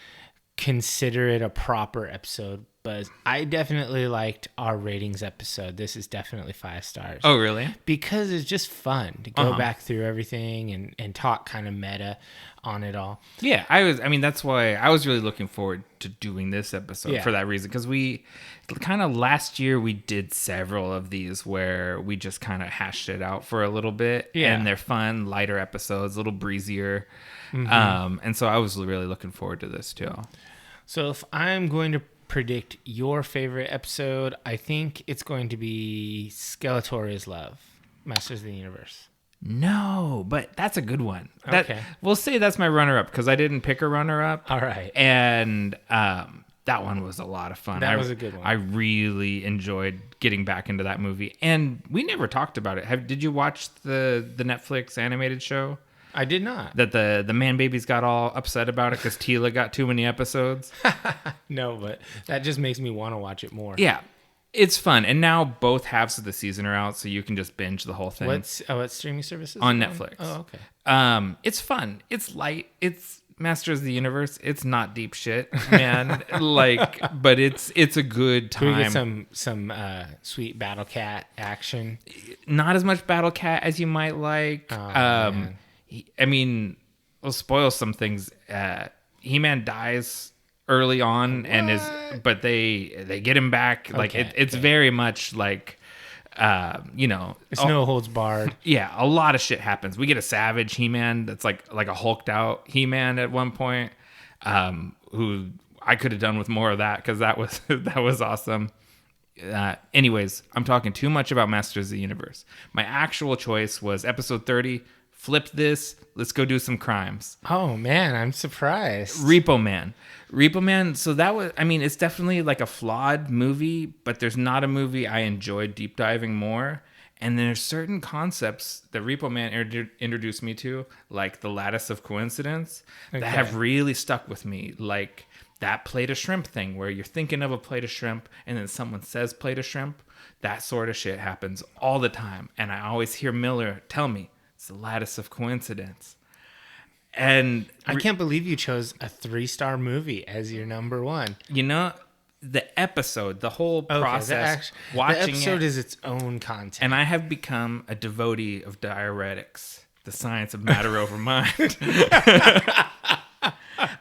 consider it a proper episode. But I definitely liked our ratings episode. This is definitely 5 stars. Oh, really? Because it's just fun to go back through everything and talk kind of meta on it all. Yeah, that's why I was really looking forward to doing this episode for that reason. Because we kind of last year we did several of these where we just kind of hashed it out for a little bit. Yeah. And they're fun, lighter episodes, a little breezier. And so I was really looking forward to this too. So if I'm going to predict your favorite episode, I think it's going to be Skeletor is Love, Masters of the Universe. No, but that's a good one. Okay. We'll say that's my runner-up because I didn't pick a runner-up. All right. And that one was a lot of fun. That was a good one. I really enjoyed getting back into that movie. And we never talked about it. Did you watch the Netflix animated show? I did not. That the man babies got all upset about it because Tila got too many episodes. No, but that just makes me want to watch it more. Yeah, it's fun. And now both halves of the season are out, so you can just binge the whole thing. What streaming services? On Netflix. Oh, okay. It's fun. It's light. It's Masters of the Universe. It's not deep shit, man. But it's a good time. Can we get some sweet Battle Cat action? Not as much Battle Cat as you might like. Man. We'll spoil some things. He-Man dies early on, but they get him back. It's very much like, it's no holds barred. Yeah, a lot of shit happens. We get a savage He-Man that's like a hulked out He-Man at one point, who I could have done with more of that because that was awesome. Anyways, I'm talking too much about Masters of the Universe. My actual choice was episode 30. Flip this. Let's go do some crimes. Oh, man, I'm surprised. Repo Man. So that was, it's definitely like a flawed movie, but there's not a movie I enjoyed deep diving more. And there's certain concepts that Repo Man introduced me to, like the lattice of coincidence, that have really stuck with me. Like that plate of shrimp thing where you're thinking of a plate of shrimp and then someone says plate of shrimp. That sort of shit happens all the time. And I always hear Miller tell me, the lattice of coincidence. And I can't believe you chose a 3-star movie as your number one. The episode, the whole process, watching the episode it, is its own content. And I have become a devotee of diuretics, the science of matter over mind.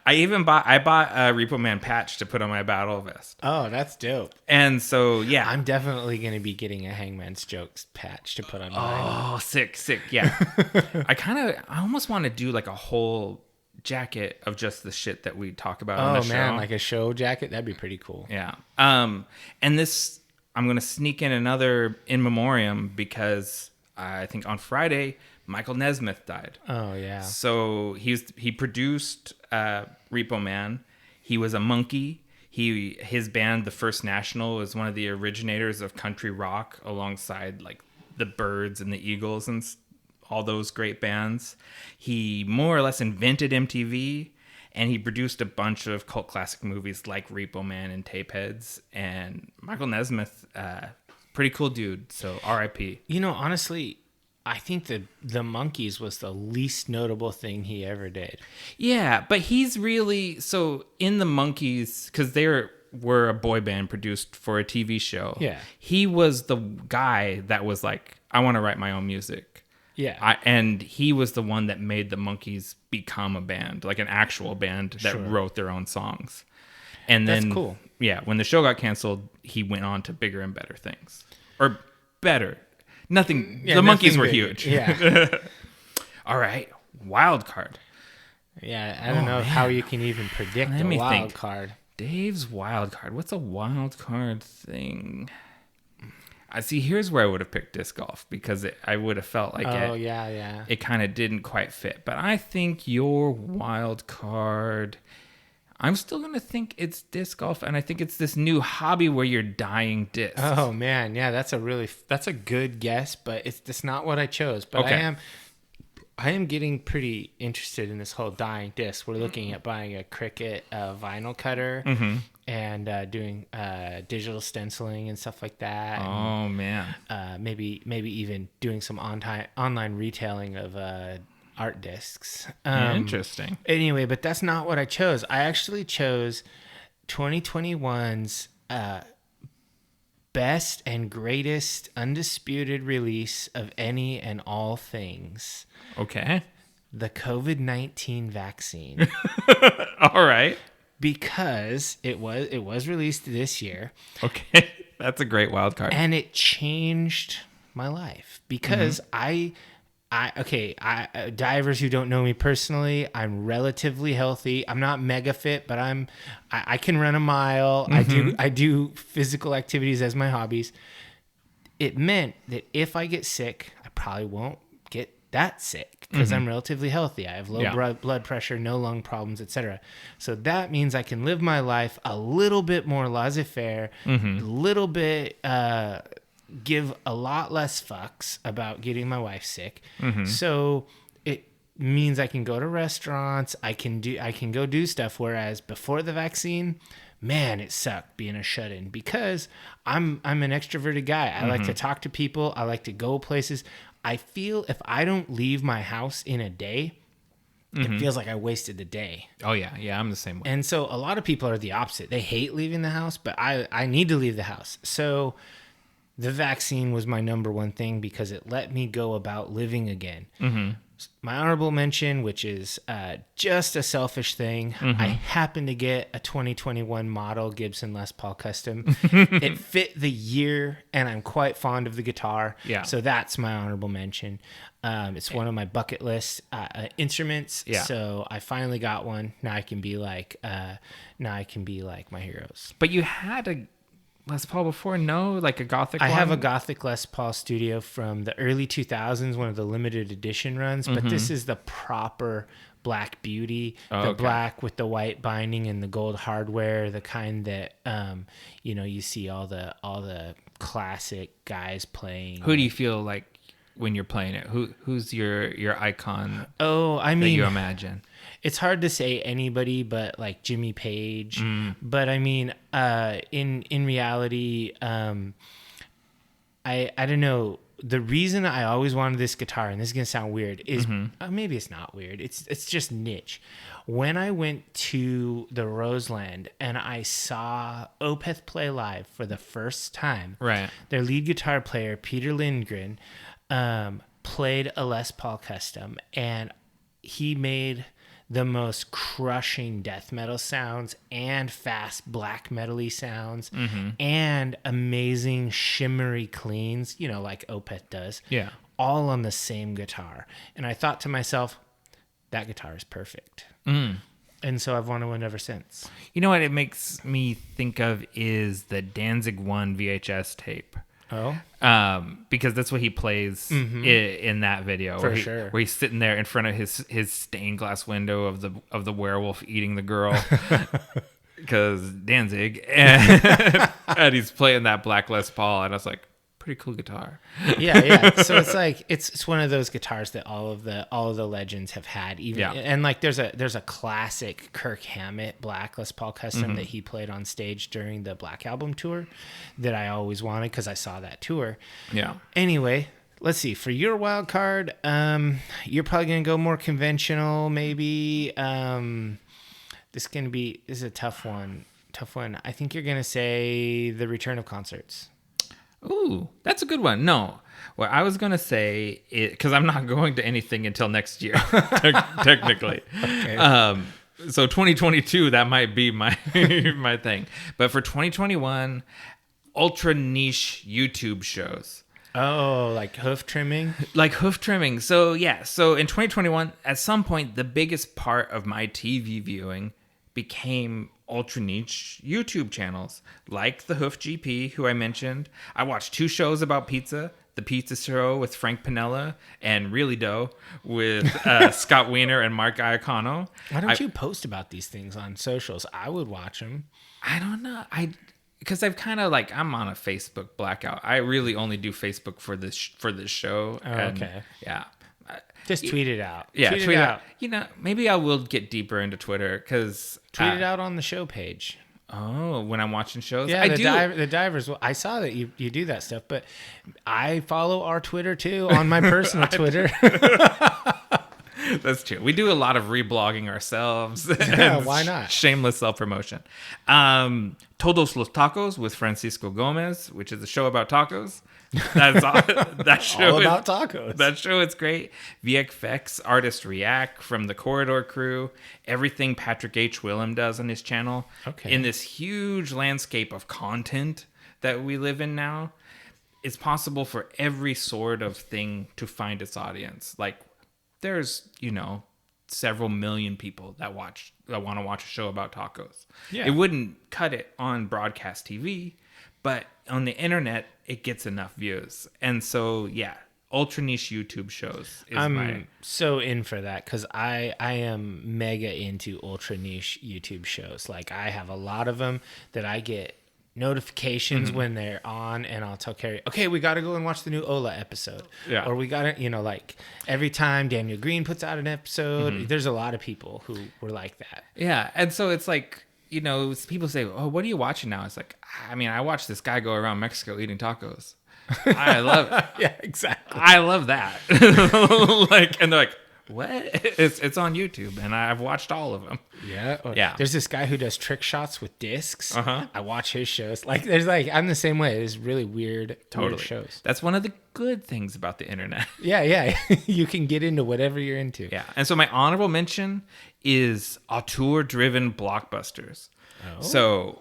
I bought a Repo Man patch to put on my battle vest. Oh, that's dope. And so, yeah. I'm definitely going to be getting a Hangman's Jokes patch to put on mine. Oh, sick. Yeah. I almost want to do like a whole jacket of just the shit that we talk about Oh on the show. man, like a show jacket? That'd be pretty cool. Yeah. And this, I'm going to sneak in another in memoriam because I think on Friday, Michael Nesmith died. Oh yeah. So he produced Repo Man. He was a monkey. His band, the First National, is one of the originators of country rock, alongside like the Byrds and the Eagles and all those great bands. He more or less invented MTV, and he produced a bunch of cult classic movies like Repo Man and Tapeheads. And Michael Nesmith, pretty cool dude. So R.I.P. You know, honestly, I think that the Monkees was the least notable thing he ever did. Yeah, but he's really, so in the Monkees, because they were a boy band produced for a TV show. Yeah. He was the guy that was like, I want to write my own music. Yeah. And he was the one that made the Monkees become a band, like an actual band that wrote their own songs. And then, that's cool. Yeah, when the show got canceled, he went on to bigger and better things. Or better. Nothing. Yeah, the Monkees were big. huge. Yeah. All right. Wildcard. Yeah, I don't know how you can even predict Let a me wild think. card. Dave's wildcard. What's a wildcard thing? I see. Here's where I would have picked disc golf because I would have felt like it kind of didn't quite fit. But I think your wild card, I'm still going to think it's disc golf. And I think it's this new hobby where you're dyeing discs. Oh man, yeah, that's a good guess, but it's not what I chose. But Okay. I am getting pretty interested in this whole dyeing disc. We're looking at buying a Cricut vinyl cutter and doing digital stenciling and stuff like that. Oh man. Maybe even doing some online retailing of art discs. Interesting. Anyway, but that's not what I chose. I actually chose 2021's best and greatest undisputed release of any and all things. Okay. The COVID-19 vaccine. All right. Because it was released this year. Okay. That's a great wild card. And it changed my life because divers who don't know me personally, I'm relatively healthy. I'm not mega fit, but I can run a mile. I do physical activities as my hobbies. It meant that if I get sick, I probably won't get that sick because I'm relatively healthy. I have low blood pressure, no lung problems, etc. So that means I can live my life a little bit more laissez-faire, a little bit give a lot less fucks about getting my wife sick. So it means I can go to restaurants, I can go do stuff, whereas before the vaccine, man, it sucked being a shut-in because I'm an extroverted guy. I like to talk to people, I like to go places. I feel if I don't leave my house in a day, it feels like I wasted the day. Oh yeah, I'm the same way. And so a lot of people are the opposite. They hate leaving the house, but I need to leave the house. So the vaccine was my number one thing because it let me go about living again. My honorable mention, which is just a selfish thing, I happened to get a 2021 model Gibson Les Paul Custom. It fit the year, and I'm quite fond of the guitar. Yeah. So that's my honorable mention. It's one of my bucket list instruments. Yeah. So I finally got one. Now I can be like my heroes. But you had a Les Paul before, no? Like a Gothic I one? have a Gothic Les Paul Studio from the early 2000s, one of the limited edition runs, but this is the proper Black Beauty, black with the white binding and the gold hardware, the kind that you see all the classic guys playing. Who do you feel like when you're playing it? Who's your icon? Oh, I mean, that you imagine? It's hard to say anybody but like Jimmy Page. But I mean, in reality, I don't know. The reason I always wanted this guitar, and this is gonna sound weird, is maybe it's not weird. It's just niche. When I went to the Roseland and I saw Opeth play live for the first time, Right. Their lead guitar player Peter Lindgren played a Les Paul Custom, and he made the most crushing death metal sounds and fast black metal-y sounds and amazing shimmery cleans, like Opeth does. Yeah. All on the same guitar. And I thought to myself, that guitar is perfect. Mm. And so I've wanted one ever since. You know what it makes me think of is the Danzig 1 VHS tape. Oh? Because that's what he plays in that video. For where sure. Where he's sitting there in front of his stained glass window of the werewolf eating the girl. Because Danzig. And he's playing that Black Les Paul. And I was like, pretty cool guitar. Yeah. So it's like it's one of those guitars that all of the legends have had. Even and like there's a classic Kirk Hammett Black Les Paul custom that he played on stage during the Black Album tour that I always wanted because I saw that tour. Yeah. Anyway, let's see. For your wild card, you're probably gonna go more conventional, maybe. This is a tough one. I think you're gonna say the return of concerts. Ooh, that's a good one. No, well, I was going to say it because I'm not going to anything until next year, technically. Okay. So 2022, that might be my my thing. But for 2021, ultra niche YouTube shows. Oh, like hoof trimming? Like hoof trimming. So yeah, so in 2021, at some point, the biggest part of my TV viewing became ultra niche YouTube channels like the Hoof GP, who I mentioned. I watched 2 shows about pizza: the Pizza Show with Frank Pinella and Really Dough with Scott Wiener and Mark Iacono. Why don't you post about these things on socials? I would watch them. I don't know. Because I've kind of I'm on a Facebook blackout. I really only do Facebook for this show. Oh, okay. Yeah. Just tweet it out. Yeah, tweet it out. You know, maybe I will get deeper into Twitter because tweet it out on the show page. Oh, when I'm watching shows, yeah, the divers. I saw that you do that stuff, but I follow our Twitter too on my personal Twitter. That's true. We do a lot of reblogging ourselves. Yeah, why not? Shameless self-promotion. Todos los Tacos with Francisco Gomez, which is a show about tacos. That's all, that show all about tacos. That show is great. VFX Artist React from the Corridor Crew. Everything Patrick H. Willem does on his channel. Okay. In this huge landscape of content that we live in now, it's possible for every sort of thing to find its audience. Like, there's, several million people that want to watch a show about tacos. Yeah. It wouldn't cut it on broadcast TV, but on the internet, it gets enough views. And so, yeah, ultra niche YouTube shows is so in for that because I am mega into ultra niche YouTube shows. Like, I have a lot of them that I get notifications when they're on, and I'll tell Carrie, okay, we got to go and watch the new Ola episode. Yeah. Or we got to, like every time Daniel Green puts out an episode, there's a lot of people who were like that. Yeah. And so it's like, people say, oh, what are you watching now? It's like, I watch this guy go around Mexico eating tacos. I love it. Yeah, exactly. I love that. And they're like, what? It's on YouTube, and I've watched all of them. Yeah. Yeah. There's this guy who does trick shots with discs. I watch his shows. I'm the same way. There's really weird shows. That's one of the good things about the internet. Yeah. You can get into whatever you're into. Yeah. And so my honorable mention is auteur-driven blockbusters. Oh. So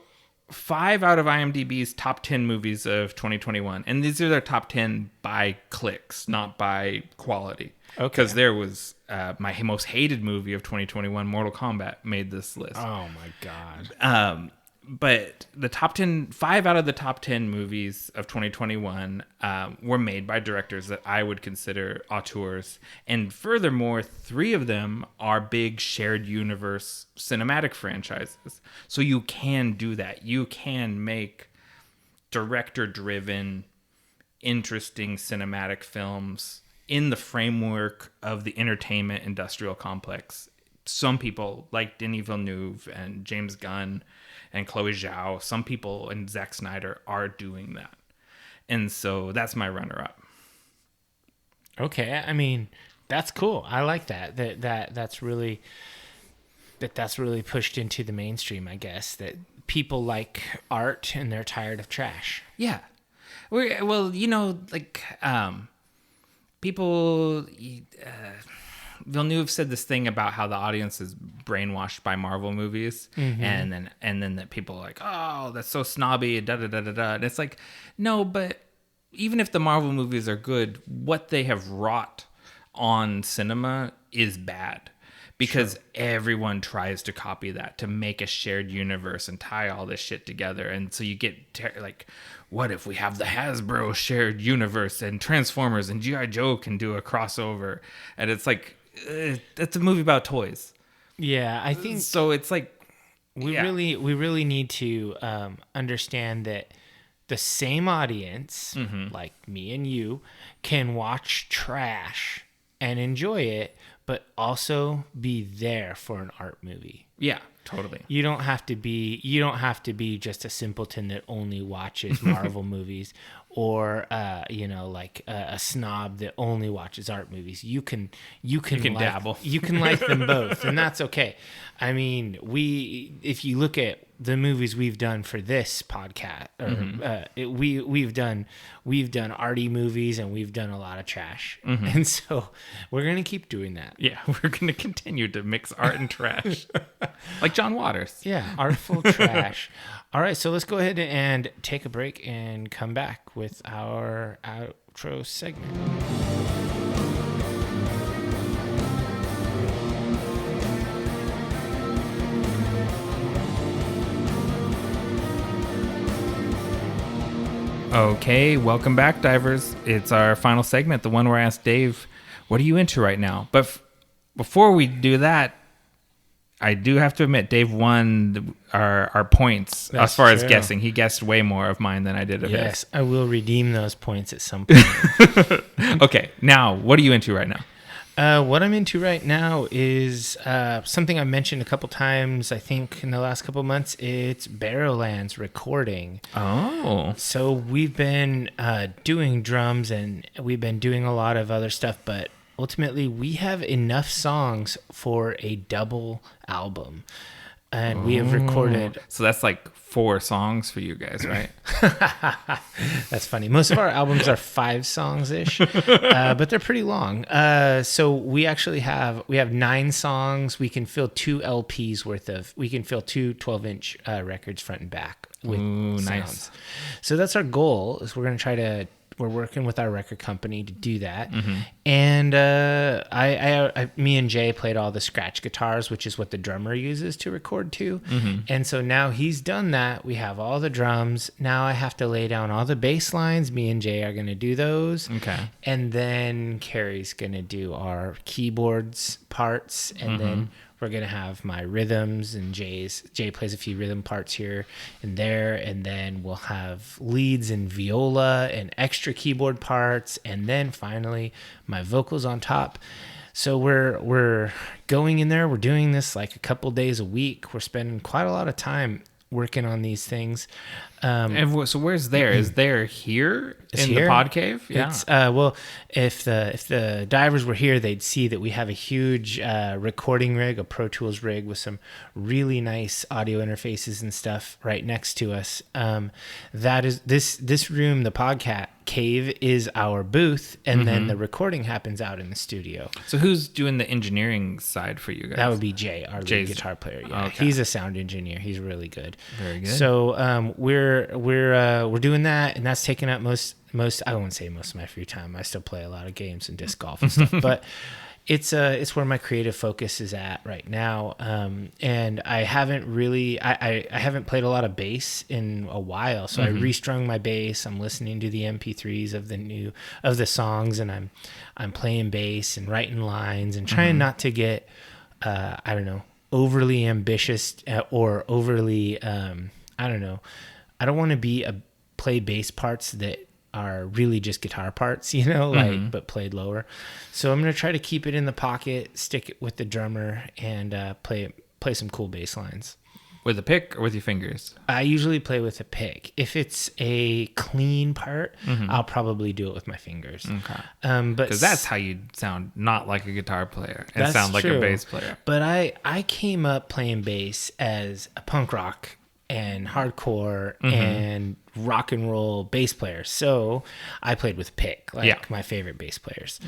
5 out of IMDb's top 10 movies of 2021, and these are their top 10 by clicks, not by quality. Okay. Because there was my most hated movie of 2021, Mortal Kombat, made this list. Oh my god! But the top 10, 5 out of the top 10 movies of 2021 were made by directors that I would consider auteurs, and furthermore, 3 of them are big shared universe cinematic franchises. So you can do that. You can make director-driven, interesting cinematic films in the framework of the entertainment industrial complex. Some people like Denis Villeneuve and James Gunn and Chloe Zhao, some people and Zack Snyder are doing that. And so that's my runner-up. Okay, I mean, that's cool. I like that. That's really pushed into the mainstream, I guess, that people like art and they're tired of trash. Yeah. Well, people, Villeneuve said this thing about how the audience is brainwashed by Marvel movies, and then that people are like, oh, that's so snobby, da da da da da. And it's like, no, but even if the Marvel movies are good, what they have wrought on cinema is bad, because everyone tries to copy that to make a shared universe and tie all this shit together. And so you get like, what if we have the Hasbro shared universe and Transformers and G.I. Joe can do a crossover? And it's like, it's a movie about toys. Yeah, I think so. It's like we really need to understand that the same audience, like me and you, can watch trash and enjoy it, but also be there for an art movie. Yeah, totally. You don't have to be just a simpleton that only watches Marvel movies, or like a snob that only watches art movies. You can dabble. You can like them both, and that's okay. I mean, if you look at the movies we've done for this podcast, we've done arty movies and we've done a lot of trash, and so we're gonna keep doing that. Yeah, we're gonna continue to mix art and trash, like John Waters. Yeah, artful trash. All right, so let's go ahead and take a break and come back with our outro segment. Okay, welcome back, divers. It's our final segment, the one where I asked Dave, what are you into right now? But before we do that, I do have to admit, Dave won our points. That's as far as guessing. He guessed way more of mine than I did of his. Yes, I will redeem those points at some point. Okay, now, what are you into right now? What I'm into right now is something I mentioned a couple times, I think, in the last couple months. It's Barrowlands recording. Oh. So we've been doing drums and we've been doing a lot of other stuff, but ultimately we have enough songs for a double album. And we have recorded... So that's like 4 songs for you guys, right? That's funny. Most of our albums are 5 songs-ish, but they're pretty long. So we actually have 9 songs. We can fill 2 LPs worth of... We can fill 2 12-inch records front and back with sounds. Nice. So that's our goal, is we're going to try to... We're working with our record company to do that. And me and Jay played all the scratch guitars, which is what the drummer uses to record to. And so now he's done that. We have all the drums. Now I have to lay down all the bass lines. Me and Jay are going to do those. Okay. And then Carrie's going to do our keyboards parts. And then we're going to have my rhythms, and Jay plays a few rhythm parts here and there, and then we'll have leads and viola and extra keyboard parts, and then finally my vocals on top. So we're going in there. We're doing this like a couple days a week. We're spending quite a lot of time working on these things. And so where's there? Is there here in the pod cave? Yeah. It's, well, if the divers were here, they'd see that we have a huge recording rig, a Pro Tools rig with some really nice audio interfaces and stuff right next to us. That is this room, the podcast cave, is our booth, and then the recording happens out in the studio. So who's doing the engineering side for you guys? That would be Jay, our lead guitar player. Yeah, okay. He's a sound engineer. He's really good. Very good. So we're doing that, and that's taking up most. I won't say most of my free time. I still play a lot of games and disc golf and stuff, but it's where my creative focus is at right now. And I haven't really, I haven't played a lot of bass in a while. So I restrung my bass. I'm listening to the MP3s of the songs, and I'm playing bass and writing lines and trying not to get, overly ambitious or overly, I don't want to play bass parts that are really just guitar parts, but played lower. So I'm going to try to keep it in the pocket, stick it with the drummer, and play some cool bass lines. With a pick or with your fingers? I usually play with a pick. If it's a clean part, I'll probably do it with my fingers. Okay. Because that's how you sound not like a guitar player and sound like a bass player. But I came up playing bass as a punk rock and hardcore and rock and roll bass player. So I played with pick, my favorite bass players.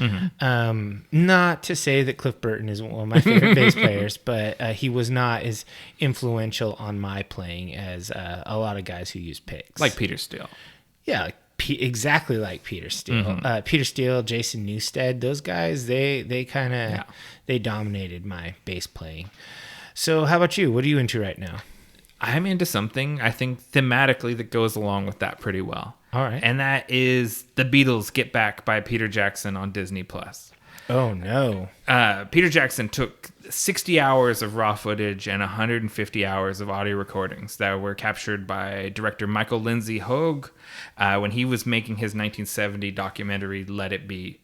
Not to say that Cliff Burton is one of my favorite bass players, but he was not as influential on my playing as a lot of guys who use picks. Like Peter Steele. Yeah, like exactly like Peter Steele. Peter Steele, Jason Newsted, those guys, they kind of they dominated my bass playing. So how about you? What are you into right now? I'm into something, I think, thematically that goes along with that pretty well. All right. And that is The Beatles Get Back by Peter Jackson on Disney+. Oh, no. Peter Jackson took 60 hours of raw footage and 150 hours of audio recordings that were captured by director Michael Lindsay Hogue when he was making his 1970 documentary Let It Be.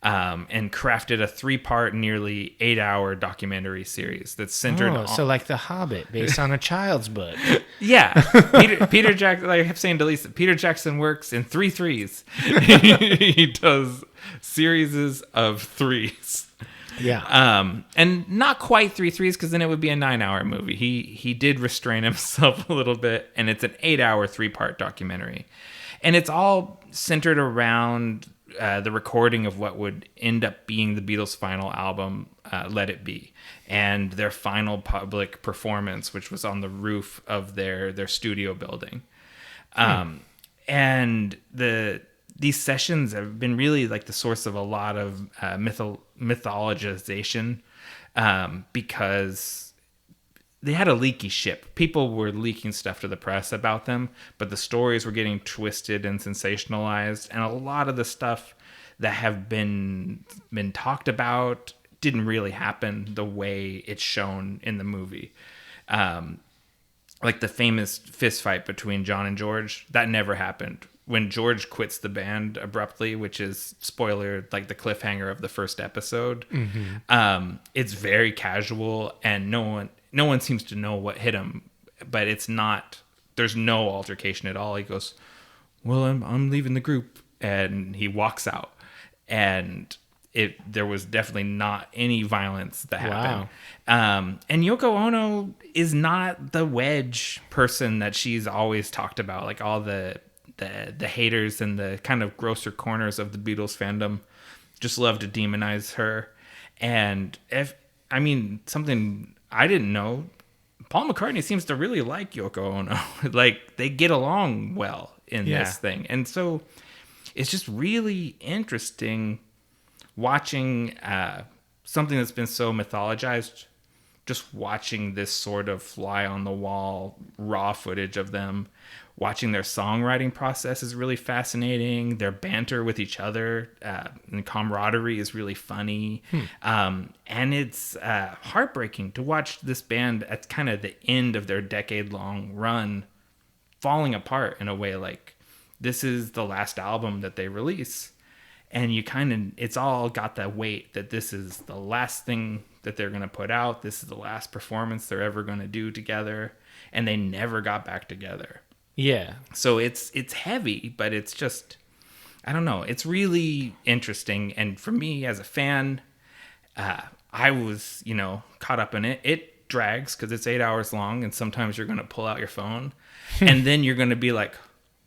And crafted a 3-part, nearly 8-hour documentary series that's centered on... So like The Hobbit, based on a child's book. Yeah. Peter Jackson, like I kept saying to Lisa, Peter Jackson works in 3 threes. He does series of 3s. Yeah. And not quite 3 threes, because then it would be a 9-hour movie. He did restrain himself a little bit, and it's an 8-hour, 3-part documentary. And it's all centered around... the recording of what would end up being the Beatles' final album, Let It Be, and their final public performance, which was on the roof of their studio building. And these sessions have been really like the source of a lot of mythologization because they had a leaky ship. People were leaking stuff to the press about them, but the stories were getting twisted and sensationalized. And a lot of the stuff that have been talked about didn't really happen the way it's shown in the movie. Like the famous fist fight between John and George, that never happened. When George quits the band abruptly, which is, spoiler, like the cliffhanger of the first episode, it's very casual and no one seems to know what hit him, but it's not, there's no altercation at all. He goes, well, I'm leaving the group, and he walks out, and there was definitely not any violence that happened. Wow. And Yoko Ono is not the wedge person that she's always talked about. Like all the haters and the kind of grosser corners of the Beatles fandom just love to demonize her. And something I didn't know, Paul McCartney seems to really like Yoko Ono. Like they get along well in this thing. And so it's just really interesting watching something that's been so mythologized, just watching this sort of fly on the wall raw footage of them. Watching their songwriting process is really fascinating. Their banter with each other and camaraderie is really funny. And it's heartbreaking to watch this band at kind of the end of their decade-long run falling apart in a way. Like, this is the last album that they release. And it's all got that weight that this is the last thing that they're going to put out. This is the last performance they're ever going to do together. And they never got back together. Yeah. So it's heavy, but it's just, I don't know. It's really interesting. And for me as a fan, I was, caught up in it. It drags because it's 8 hours long. And sometimes you're going to pull out your phone and then you're going to be like,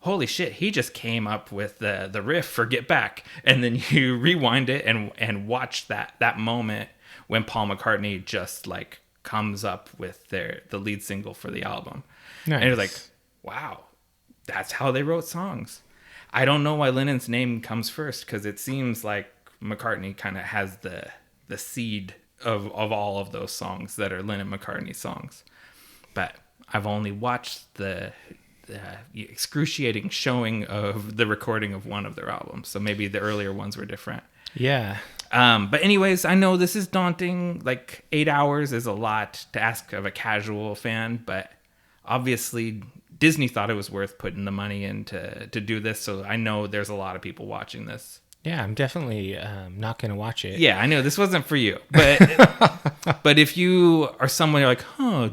holy shit, he just came up with the riff for Get Back. And then you rewind it and watch that moment when Paul McCartney just like comes up with the lead single for the album. Nice. And you're like, wow, that's how they wrote songs. I don't know why Lennon's name comes first, because it seems like McCartney kind of has the seed of all of those songs that are Lennon-McCartney songs. But I've only watched the excruciating showing of the recording of one of their albums, so maybe the earlier ones were different. Yeah. But anyways, I know this is daunting. Like 8 hours is a lot to ask of a casual fan, but obviously Disney thought it was worth putting the money in to do this, so I know there's a lot of people watching this. Yeah, I'm definitely not going to watch it. Yeah, I know this wasn't for you, but if you are someone you're like,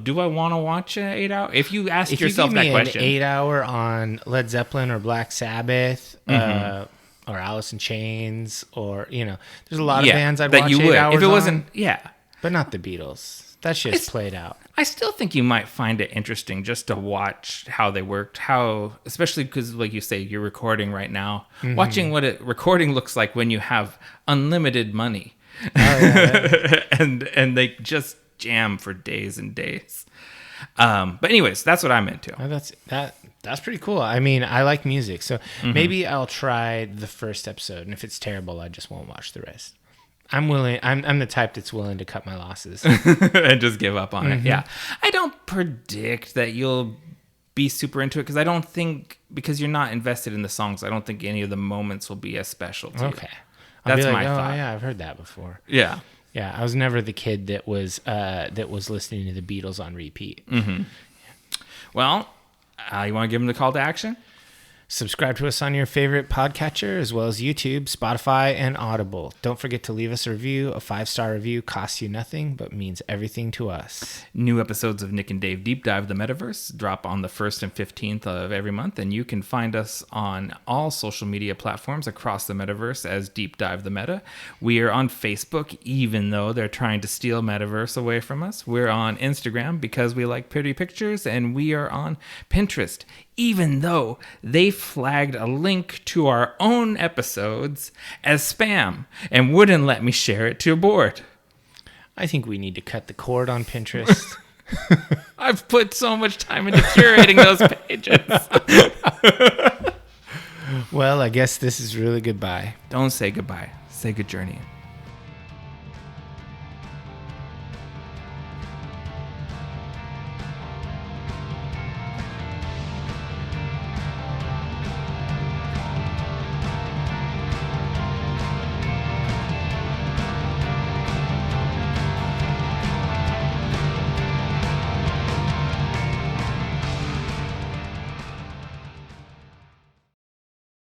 do I want to watch an 8 hour? If you ask yourself that question, an 8 hour on Led Zeppelin or Black Sabbath, or Alice in Chains, or there's a lot of bands I'd watch 8 hours if it wasn't, but not the Beatles. That shit's played out. I still think you might find it interesting just to watch how they worked, especially because, like you say, you're recording right now. Mm-hmm. Watching what a recording looks like when you have unlimited money. Oh, yeah. and they just jam for days and days. But anyways, that's what I'm into. That's pretty cool. I mean, I like music, so maybe I'll try the first episode, and if it's terrible, I just won't watch the rest. I'm willing. I'm the type that's willing to cut my losses and just give up on it. Yeah, I don't predict that you'll be super into it because I don't think, because you're not invested in the songs, I don't think any of the moments will be as special to you. Okay, That's my thought. Yeah, I've heard that before. Yeah. Yeah, I was never the kid that was listening to the Beatles on repeat. Well, you want to give them the call to action? Subscribe to us on your favorite podcatcher, as well as YouTube, Spotify, and Audible. Don't forget to leave us a review. A 5-star review costs you nothing, but means everything to us. New episodes of Nick and Dave Deep Dive the Metaverse drop on the 1st and 15th of every month, and you can find us on all social media platforms across the Metaverse as Deep Dive the Meta. We are on Facebook, even though they're trying to steal Metaverse away from us. We're on Instagram because we like pretty pictures, and we are on Pinterest, even though they flagged a link to our own episodes as spam and wouldn't let me share it to a board. I think we need to cut the cord on Pinterest. I've put so much time into curating those pages. Well, I guess this is really goodbye. Don't say goodbye. Say good journey.